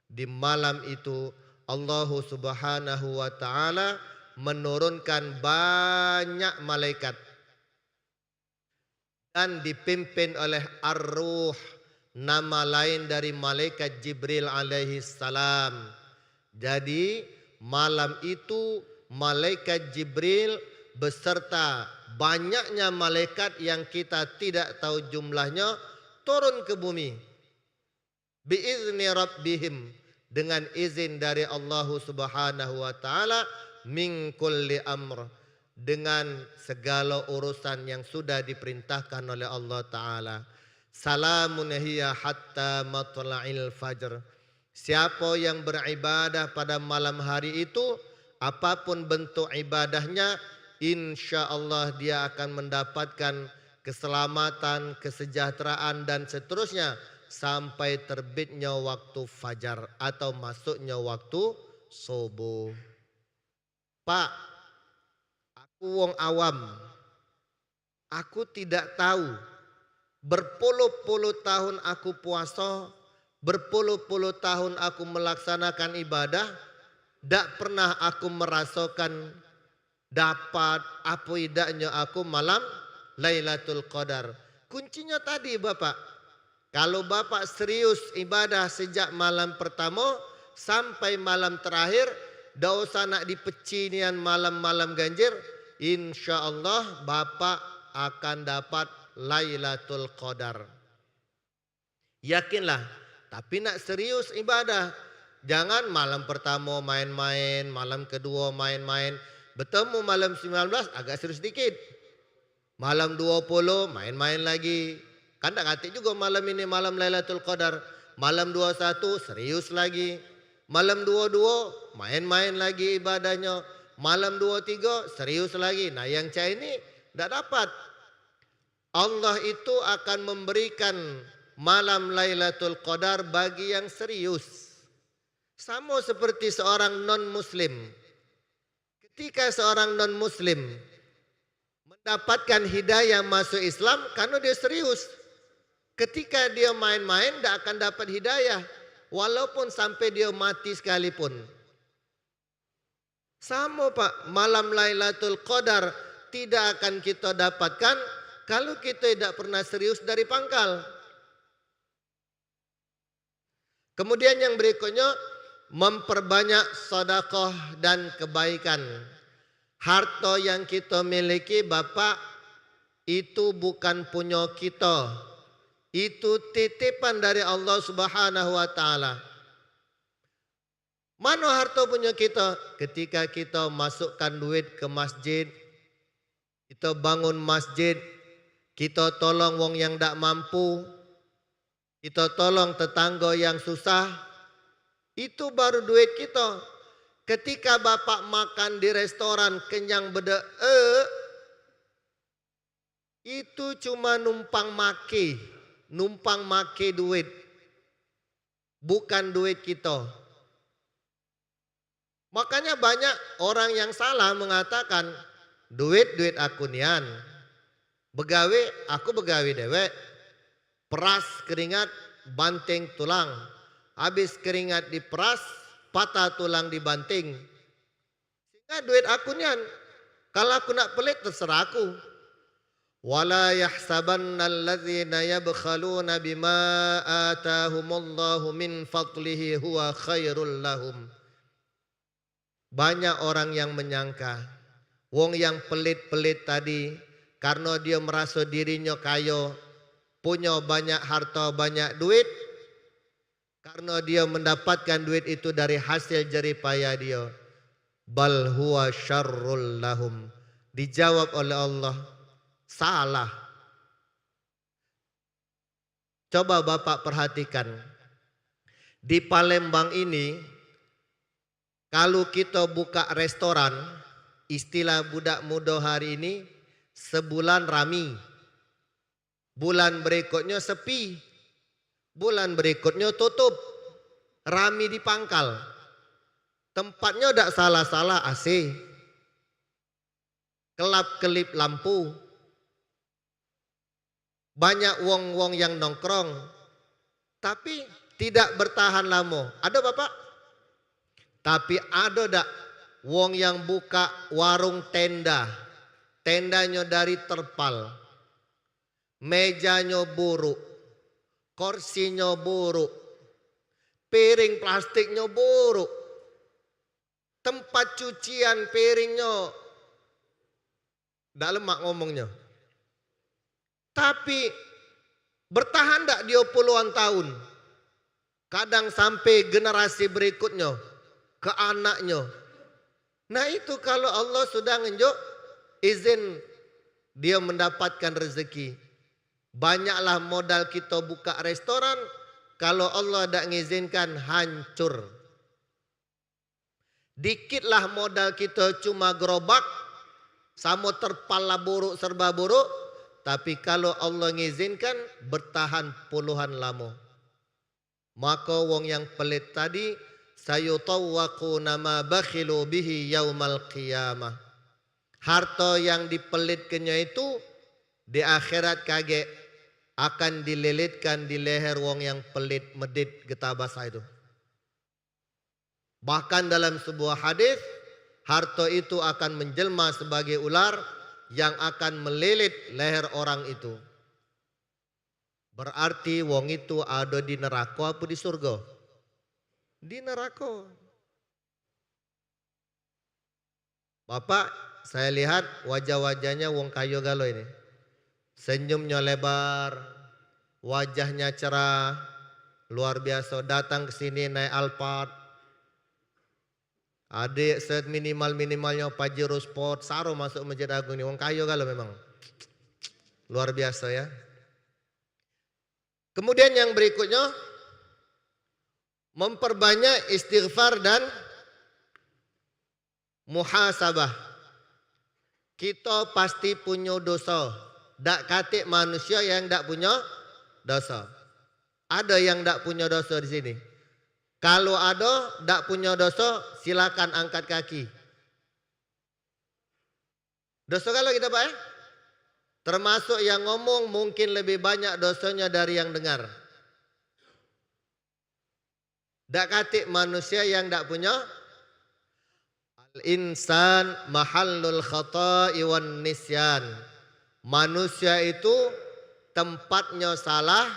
Di malam itu Allah Subhanahu wa taala menurunkan banyak malaikat dan dipimpin oleh Ar-Ruh, nama lain dari malaikat Jibril alaihi salam. Jadi malam itu malaikat Jibril beserta banyaknya malaikat yang kita tidak tahu jumlahnya turun ke bumi biizni rabbihim, dengan izin dari Allah Subhanahu wa taala, min kulli amr, dengan segala urusan yang sudah diperintahkan oleh Allah taala. Salamun hiya hatta matla'il fajr. Siapa yang beribadah pada malam hari itu, apapun bentuk ibadahnya, insya Allah dia akan mendapatkan keselamatan, kesejahteraan dan seterusnya sampai terbitnya waktu fajar atau masuknya waktu subuh. Pak, aku wong awam, aku tidak tahu. Berpuluh-puluh tahun aku puasa, berpuluh-puluh tahun aku melaksanakan ibadah, tidak pernah aku merasakan dapat apa idaknya aku malam Lailatul Qadar. Kuncinya tadi Bapak, kalau Bapak serius ibadah sejak malam pertama sampai malam terakhir, tidak usah nak dipecinian malam-malam ganjil, insya Allah Bapak akan dapat Lailatul Qadar. Yakinlah, tapi nak serius ibadah, jangan malam pertama main-main, malam kedua main-main. Bertemu malam 19 agak serius sedikit. Malam 20 main-main lagi. Kan tak kata juga malam ini malam Lailatul Qadar. Malam 21 serius lagi. Malam 22 main-main lagi ibadahnya. Malam 23 serius lagi. Nah yang saya ini tidak dapat. Allah itu akan memberikan malam Lailatul Qadar bagi yang serius. Sama seperti seorang non-muslim. Ketika seorang non-muslim mendapatkan hidayah masuk Islam karena dia serius. Ketika dia main-main tidak akan dapat hidayah. Walaupun sampai dia mati sekalipun. Sama Pak, malam Lailatul Qadar tidak akan kita dapatkan kalau kita tidak pernah serius dari pangkal. Kemudian yang berikutnya, memperbanyak sedekah dan kebaikan. Harta yang kita miliki Bapak, itu bukan punya kita. Itu titipan dari Allah Subhanahu wa taala. Mana harta punya kita? Ketika kita masukkan duit ke masjid, kita bangun masjid, kita tolong wong yang tidak mampu, kita tolong tetangga yang susah, itu baru duit kita. Ketika Bapak makan di restoran kenyang beda, itu cuma numpang make duit, bukan duit kita. Makanya banyak orang yang salah mengatakan duit aku nian, begawe aku begawe dewek, peras keringat banting tulang, habis keringat diperas patah tulang dibanting, sehingga duit aku nian. Kalau aku nak pelit terserah aku. Wala yahsabanna alladzina yabkhaluna bima atahumullahu min fadlihi huwa khairul lahum. Banyak orang yang menyangka wong yang pelit-pelit tadi karena dia merasa dirinya kaya, punya banyak harta, banyak duit, karena dia mendapatkan duit itu dari hasil jerih payah dia. Bal huwa syarrul lahum. Dijawab oleh Allah, salah. Coba Bapak perhatikan. Di Palembang ini, kalau kita buka restoran, istilah budak muda hari ini, sebulan rami. Bulan berikutnya sepi. Bulan berikutnya tutup. Rami di pangkal. Tempatnya tidak salah-salah AC. Kelap-kelip lampu. Banyak wong-wong yang nongkrong. Tapi tidak bertahan lama. Ada Bapak? Tapi ada tak wong yang buka warung tenda. Tendanya dari terpal. Mejanya buruk. Kursinya buruk. Piring plastiknya buruk. Tempat cucian piringnya tak lemak ngomongnya. Tapi bertahan tak dia puluhan tahun. Kadang sampai generasi berikutnya. Ke anaknya. Nah itu kalau Allah sudah ngenjuk izin dia mendapatkan rezeki. Banyaklah modal kita buka restoran, kalau Allah tidak mengizinkan hancur. Dikitlah modal kita cuma gerobak, sama terpal buruk serba buruk, tapi kalau Allah mengizinkan bertahan puluhan lama. Maka wong yang pelit tadi, sayutawwaquna ma bakhilu bihi yaumal qiyamah. Harta yang dipelitkannya itu di akhirat kaget akan dililitkan di leher wong yang pelit medit getah basah itu. Bahkan dalam sebuah hadis, harta itu akan menjelma sebagai ular yang akan melilit leher orang itu. Berarti wong itu ada di neraka apa di surga? Di neraka. Bapak, saya lihat wajah-wajahnya wong kayo galo ini. Senyumnya lebar, wajahnya cerah, luar biasa. Datang ke sini naik Alphard. Adik set minimalnya Pajero Sport, Saro masuk Masjid Agung ini. Wong kayo galo memang. Luar biasa ya. Kemudian yang berikutnya, memperbanyak istighfar dan muhasabah. Kita pasti punya dosa. Tak katik manusia yang tak punya dosa. Ada yang tak punya dosa di sini. Kalau ada tak punya dosa, silakan angkat kaki. Dosa kalau kita Pak termasuk yang ngomong mungkin lebih banyak dosanya dari yang dengar. Tak katik manusia yang tak punya. Al-insan mahallul khata'i wan nisyan. Manusia itu tempatnya salah,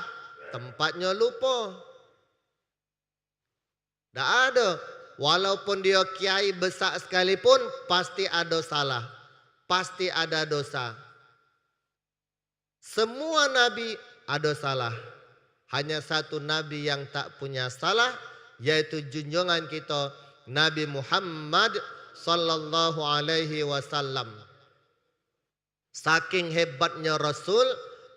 tempatnya lupa. Tak ada. Walaupun dia kiai besar sekalipun, pasti ada salah. Pasti ada dosa. Semua nabi ada salah. Hanya satu nabi yang tak punya salah, yaitu junjungan kita Nabi Muhammad sallallahu alaihi wasallam. Saking hebatnya Rasul,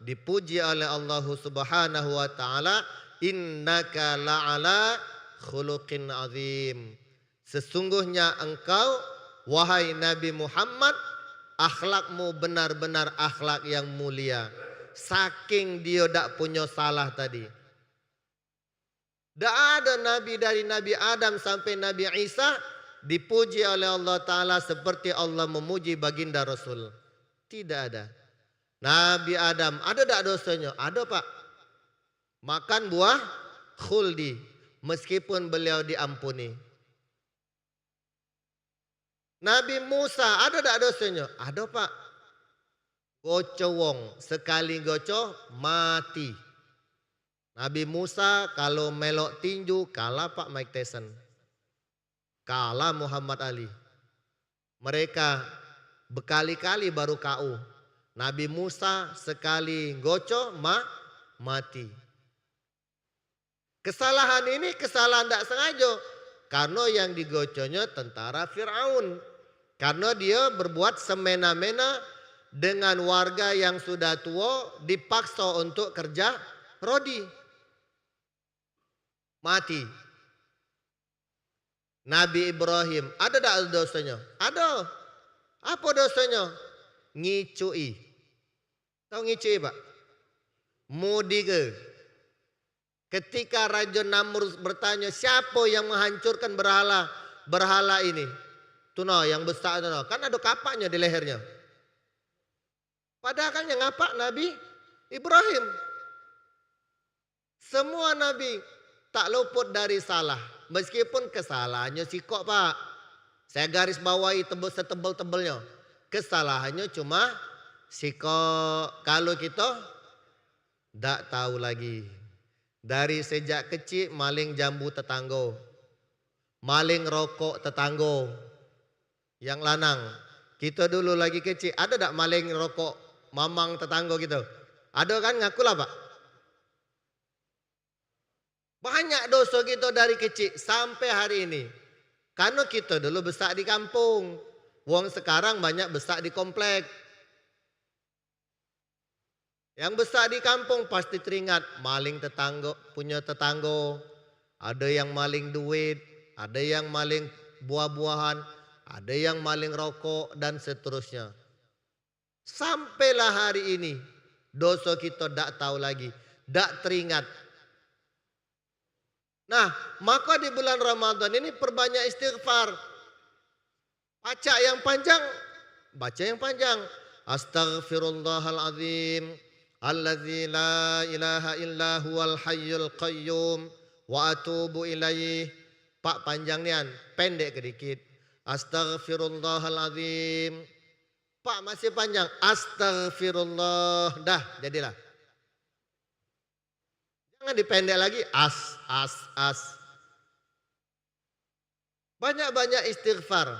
dipuji oleh Allah Subhanahu wa taala, innaka la'ala khuluqin azim. Sesungguhnya engkau wahai Nabi Muhammad, akhlakmu benar-benar akhlak yang mulia. Saking dia tak punya salah tadi. Tak ada nabi dari Nabi Adam sampai Nabi Isa dipuji oleh Allah Ta'ala seperti Allah memuji baginda Rasul. Tidak ada. Nabi Adam ada tak dosanya? Ada Pak. Makan buah khuldi meskipun beliau diampuni. Nabi Musa ada tak dosanya? Ada Pak. Goco wong, sekali goco mati. Nabi Musa kalau melok tinju kalah Pak Mike Tyson. Kalah Muhammad Ali. Mereka berkali-kali baru KO. Nabi Musa sekali goco mati. Kesalahan ini kesalahan tak sengaja. Karena yang digoconya tentara Fir'aun. Karena dia berbuat semena-mena dengan warga yang sudah tua dipaksa untuk kerja rodi. Mati. Nabi Ibrahim ada tak dosanya? Ada. Apa dosanya? Ngicui. Tahu ngicui Pak? Mudige. Ketika Raja Namrud bertanya, siapa yang menghancurkan berhala ini? Tuna yang besar tuna. Kan ada kapaknya di lehernya. Padahal kan yang ngapak Nabi Ibrahim. Semua Nabi tak luput dari salah. Meskipun kesalahannya sikok Pak. Saya garis bawahi setebal-tebalnya. Kesalahannya cuma sikok. Kalau kita tak tahu lagi. Dari sejak kecil maling jambu tetangga. Maling rokok tetangga. Yang lanang. Kita dulu lagi kecil. Ada tak maling rokok mamang tetangga gitu? Ada kan? Ngakulah Pak. Banyak dosa kita dari kecil sampai hari ini. Karena kita dulu besar di kampung. Wong sekarang banyak besar di komplek. Yang besar di kampung pasti teringat maling tetangga, punya tetangga. Ada yang maling duit, ada yang maling buah-buahan, ada yang maling rokok dan seterusnya. Sampailah hari ini dosa kita tak tahu lagi, tak teringat. Nah, maka di bulan Ramadan ini perbanyak istighfar. Baca yang panjang, baca yang panjang. Astaghfirullahaladzim. Alladzi la ilaha illa huwal hayyul qayyum wa atubu ilaih. Pak panjang nian, pendek sedikit. Astaghfirullahaladzim. Pak masih panjang. Astaghfirullah. Dah, jadilah. Jangan dipendek lagi. As. Banyak-banyak istighfar.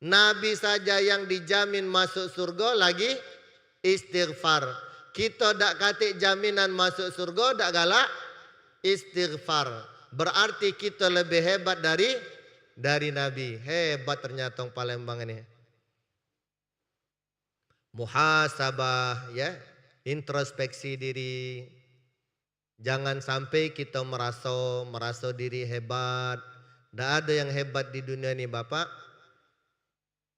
Nabi saja yang dijamin masuk surga lagi istighfar. Kita tak katik jaminan masuk surga, tak galak istighfar. Berarti kita lebih hebat dari Nabi. Hebat ternyata orang Palembang ini. Muhasabah ya, introspeksi diri. Jangan sampai kita merasa diri hebat. Tak ada yang hebat di dunia ini Bapak.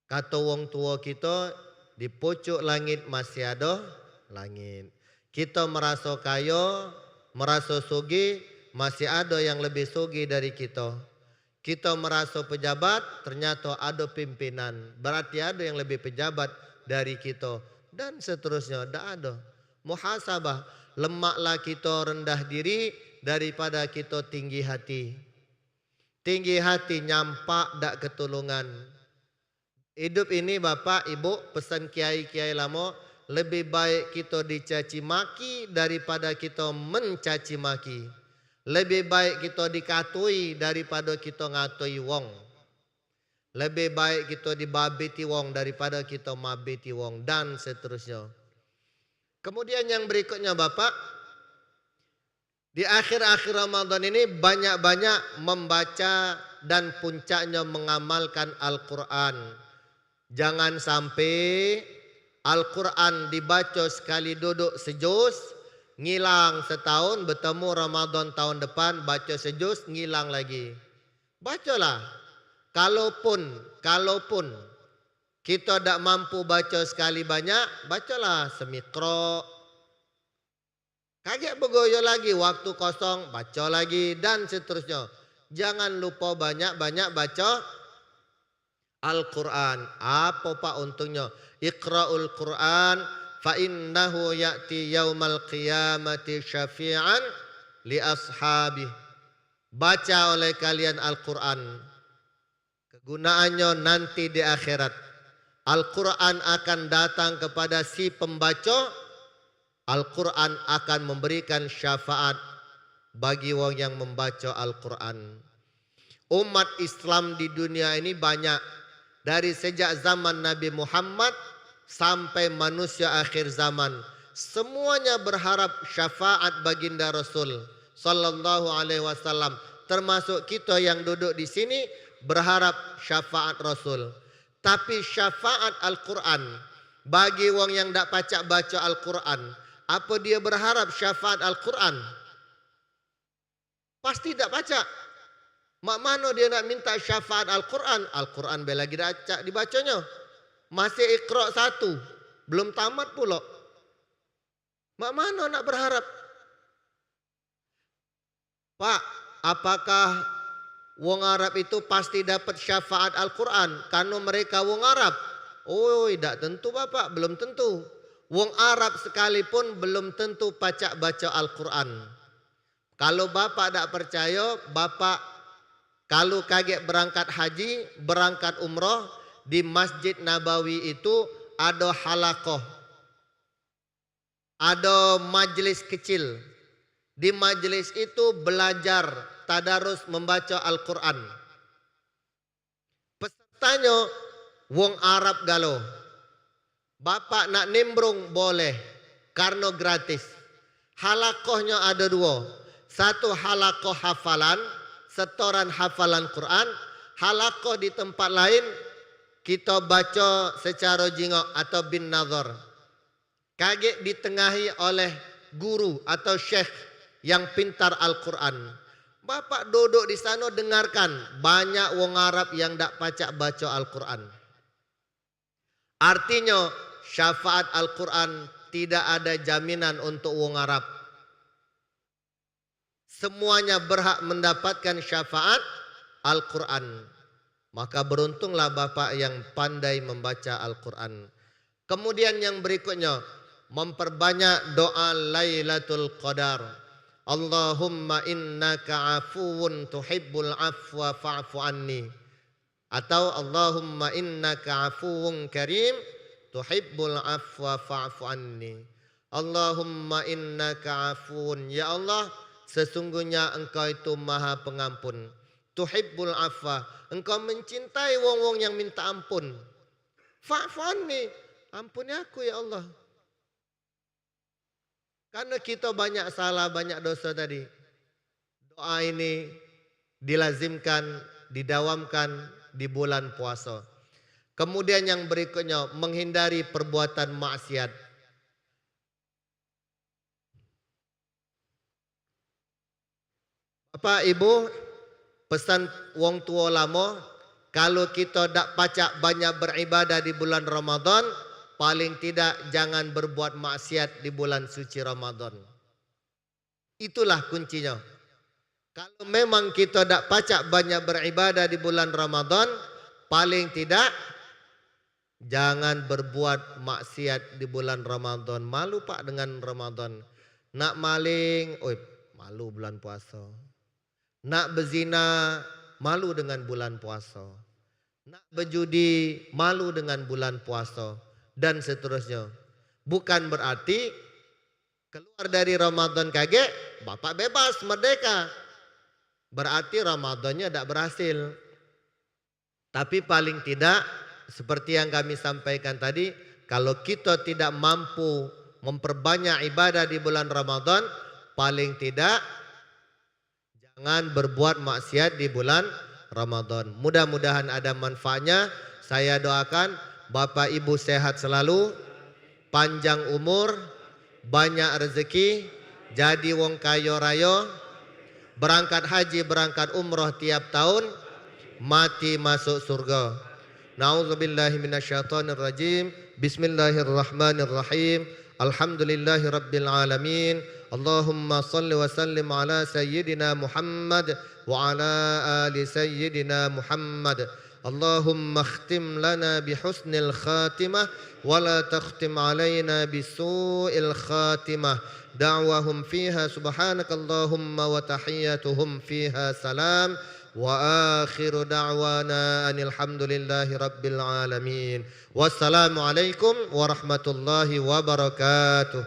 Kata wong tua kita, di pucuk langit masih ada langit. Kita merasa kaya, merasa sugih, masih ada yang lebih sugih dari kita. Kita merasa pejabat, ternyata ada pimpinan. Berarti ada yang lebih pejabat dari kita. Dan seterusnya, tidak ada. Muhasabah, lemaklah kita rendah diri daripada kita tinggi hati. Tinggi hati nyampak dak ketulungan. Hidup ini Bapak, Ibu, pesan kiai-kiai lama, lebih baik kita dicaci maki daripada kita mencaci maki. Lebih baik kita dikatui daripada kita ngatui wong. Lebih baik kita dibabiti wong daripada kita mabiti wong, dan seterusnya. Kemudian yang berikutnya Bapak, di akhir-akhir Ramadan ini banyak-banyak membaca dan puncaknya mengamalkan Al-Quran. Jangan sampai Al-Quran dibaca sekali duduk sejus, ngilang setahun, bertemu Ramadan tahun depan, baca sejus, ngilang lagi. Bacalah. Kalaupun kita tidak mampu baca sekali banyak, bacalah semikro. Kaget begoyo lagi, waktu kosong, baca lagi, dan seterusnya. Jangan lupa banyak-banyak baca Al-Quran. Apa Pak untungnya? Iqra'ul Quran fa innahu ya'ti yaumal qiyamati syafi'an li ashabih. Baca oleh kalian Al-Quran. Kegunaannya nanti di akhirat. Al-Quran akan datang kepada si pembaca. Al-Quran akan memberikan syafaat bagi orang yang membaca Al-Quran. Umat Islam di dunia ini banyak. Dari sejak zaman Nabi Muhammad sampai manusia akhir zaman. Semuanya berharap syafaat baginda Rasul sallallahu alaihi wasallam. Termasuk kita yang duduk di sini berharap syafaat Rasul. Tapi syafaat Al-Quran bagi orang yang tidak pacak baca Al-Quran, apa dia berharap syafaat Al-Quran? Pasti tidak baca. Mak mana dia nak minta syafaat Al-Quran? Al-Quran bela lagi dibacanya. Masih Iqra 1, belum tamat pula. Mak mana nak berharap? Pak, apakah wong Arab itu pasti dapat syafaat Al-Quran karena mereka wong Arab? Oh, tidak tentu Bapak, belum tentu. Wong Arab sekalipun belum tentu pacak baca Al-Quran. Kalau Bapak tidak percaya, Bapak kalau kaget berangkat haji, berangkat umrah, di Masjid Nabawi itu ada halaqah. Ada majlis kecil. Di majlis itu belajar tadarus membaca Al-Quran. Pesertanya wong Arab galau. Bapak nak nimbrung boleh karena gratis. Halaqahnya ada 2. Satu halaqah hafalan, setoran hafalan Quran. Halaqah di tempat lain kita baca secara jingok atau bin nazar. Kaget ditengahi oleh guru atau syekh yang pintar Al-Quran. Bapak duduk di sana dengarkan. Banyak wong Arab yang tak pacak baca Al-Quran. Artinya syafaat Al-Quran tidak ada jaminan untuk wong Arab. Semuanya berhak mendapatkan syafaat Al-Quran. Maka beruntunglah Bapak yang pandai membaca Al-Quran. Kemudian yang berikutnya, memperbanyak doa Lailatul Qadar. Allahumma innaka afuwun tuhibbul afwa fa'fu anni. Atau Allahumma innaka afuwun karim tuhibbul afwa fa'fu anni. Allahumma innaka afuwun. Ya Allah, sesungguhnya engkau itu maha pengampun. Tuhibbul afwa. Engkau mencintai wong-wong yang minta ampun. Fa'fu anni. Ampuni aku ya Allah. Karena kita banyak salah, banyak dosa tadi. Doa ini dilazimkan, didawamkan di bulan puasa. Kemudian yang berikutnya, menghindari perbuatan maksiat. Bapak Ibu, pesan wong tua lama, kalau kita tak pacak banyak beribadah di bulan Ramadan, paling tidak jangan berbuat maksiat di bulan suci Ramadan. Itulah kuncinya. Kalau memang kita tidak pacak banyak beribadah di bulan Ramadan, paling tidak jangan berbuat maksiat di bulan Ramadan. Malu Pak dengan Ramadan. Nak maling, malu bulan puasa. Nak berzina, malu dengan bulan puasa. Nak berjudi, malu dengan bulan puasa. Dan seterusnya. Bukan berarti keluar dari Ramadan kaget, Bapak bebas, merdeka. Berarti Ramadannya tidak berhasil. Tapi paling tidak, seperti yang kami sampaikan tadi, kalau kita tidak mampu memperbanyak ibadah di bulan Ramadan, paling tidak jangan berbuat maksiat di bulan Ramadan. Mudah-mudahan ada manfaatnya. Saya doakan Bapak Ibu sehat selalu, panjang umur, banyak rezeki, jadi wong kaya raya, berangkat haji, berangkat umroh tiap tahun, mati masuk surga. Na'udzubillahi minasyaitonirrajim. Bismillahirrahmanirrahim. Alhamdulillahi rabbil alamin. Allahumma salli wa sallim ala sayyidina Muhammad wa ala ali sayyidina Muhammad. Allahumma khtim lana bihusnil khatimah wa la takhtim alaina bisu'il khatimah. Da'wahum fiha subhanakallahumma wa tahiyyatuhum fiha salam. Wa akhiru da'wana anil hamdulillahi rabbil alamin. Wassalamualaikum warahmatullahi wabarakatuh.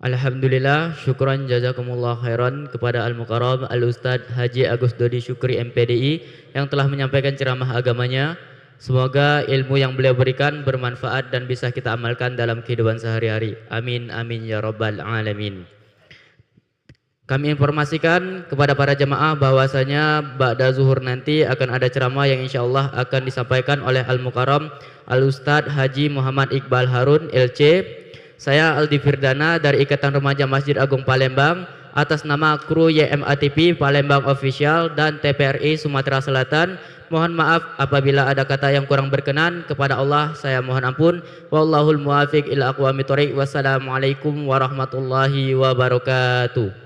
Alhamdulillah, syukran jazakumullah khairan kepada Al-Mukarram Al-Ustaz Haji Agus Dodi Syukri MPDI yang telah menyampaikan ceramah agamanya. Semoga ilmu yang beliau berikan bermanfaat dan bisa kita amalkan dalam kehidupan sehari-hari. Amin amin ya rabbal alamin. Kami informasikan kepada para jemaah bahwasanya ba'da zuhur nanti akan ada ceramah yang insyaallah akan disampaikan oleh Al-Mukarram Al-Ustaz Haji Muhammad Iqbal Harun LC. Saya Aldi Firdana dari Ikatan Remaja Masjid Agung Palembang atas nama kru YMATP Palembang Official dan TPRI Sumatera Selatan. Mohon maaf apabila ada kata yang kurang berkenan. Kepada Allah saya mohon ampun. Wallahul muwafiq ila aqwamit thoriq. Wassalamualaikum warahmatullahi wabarakatuh.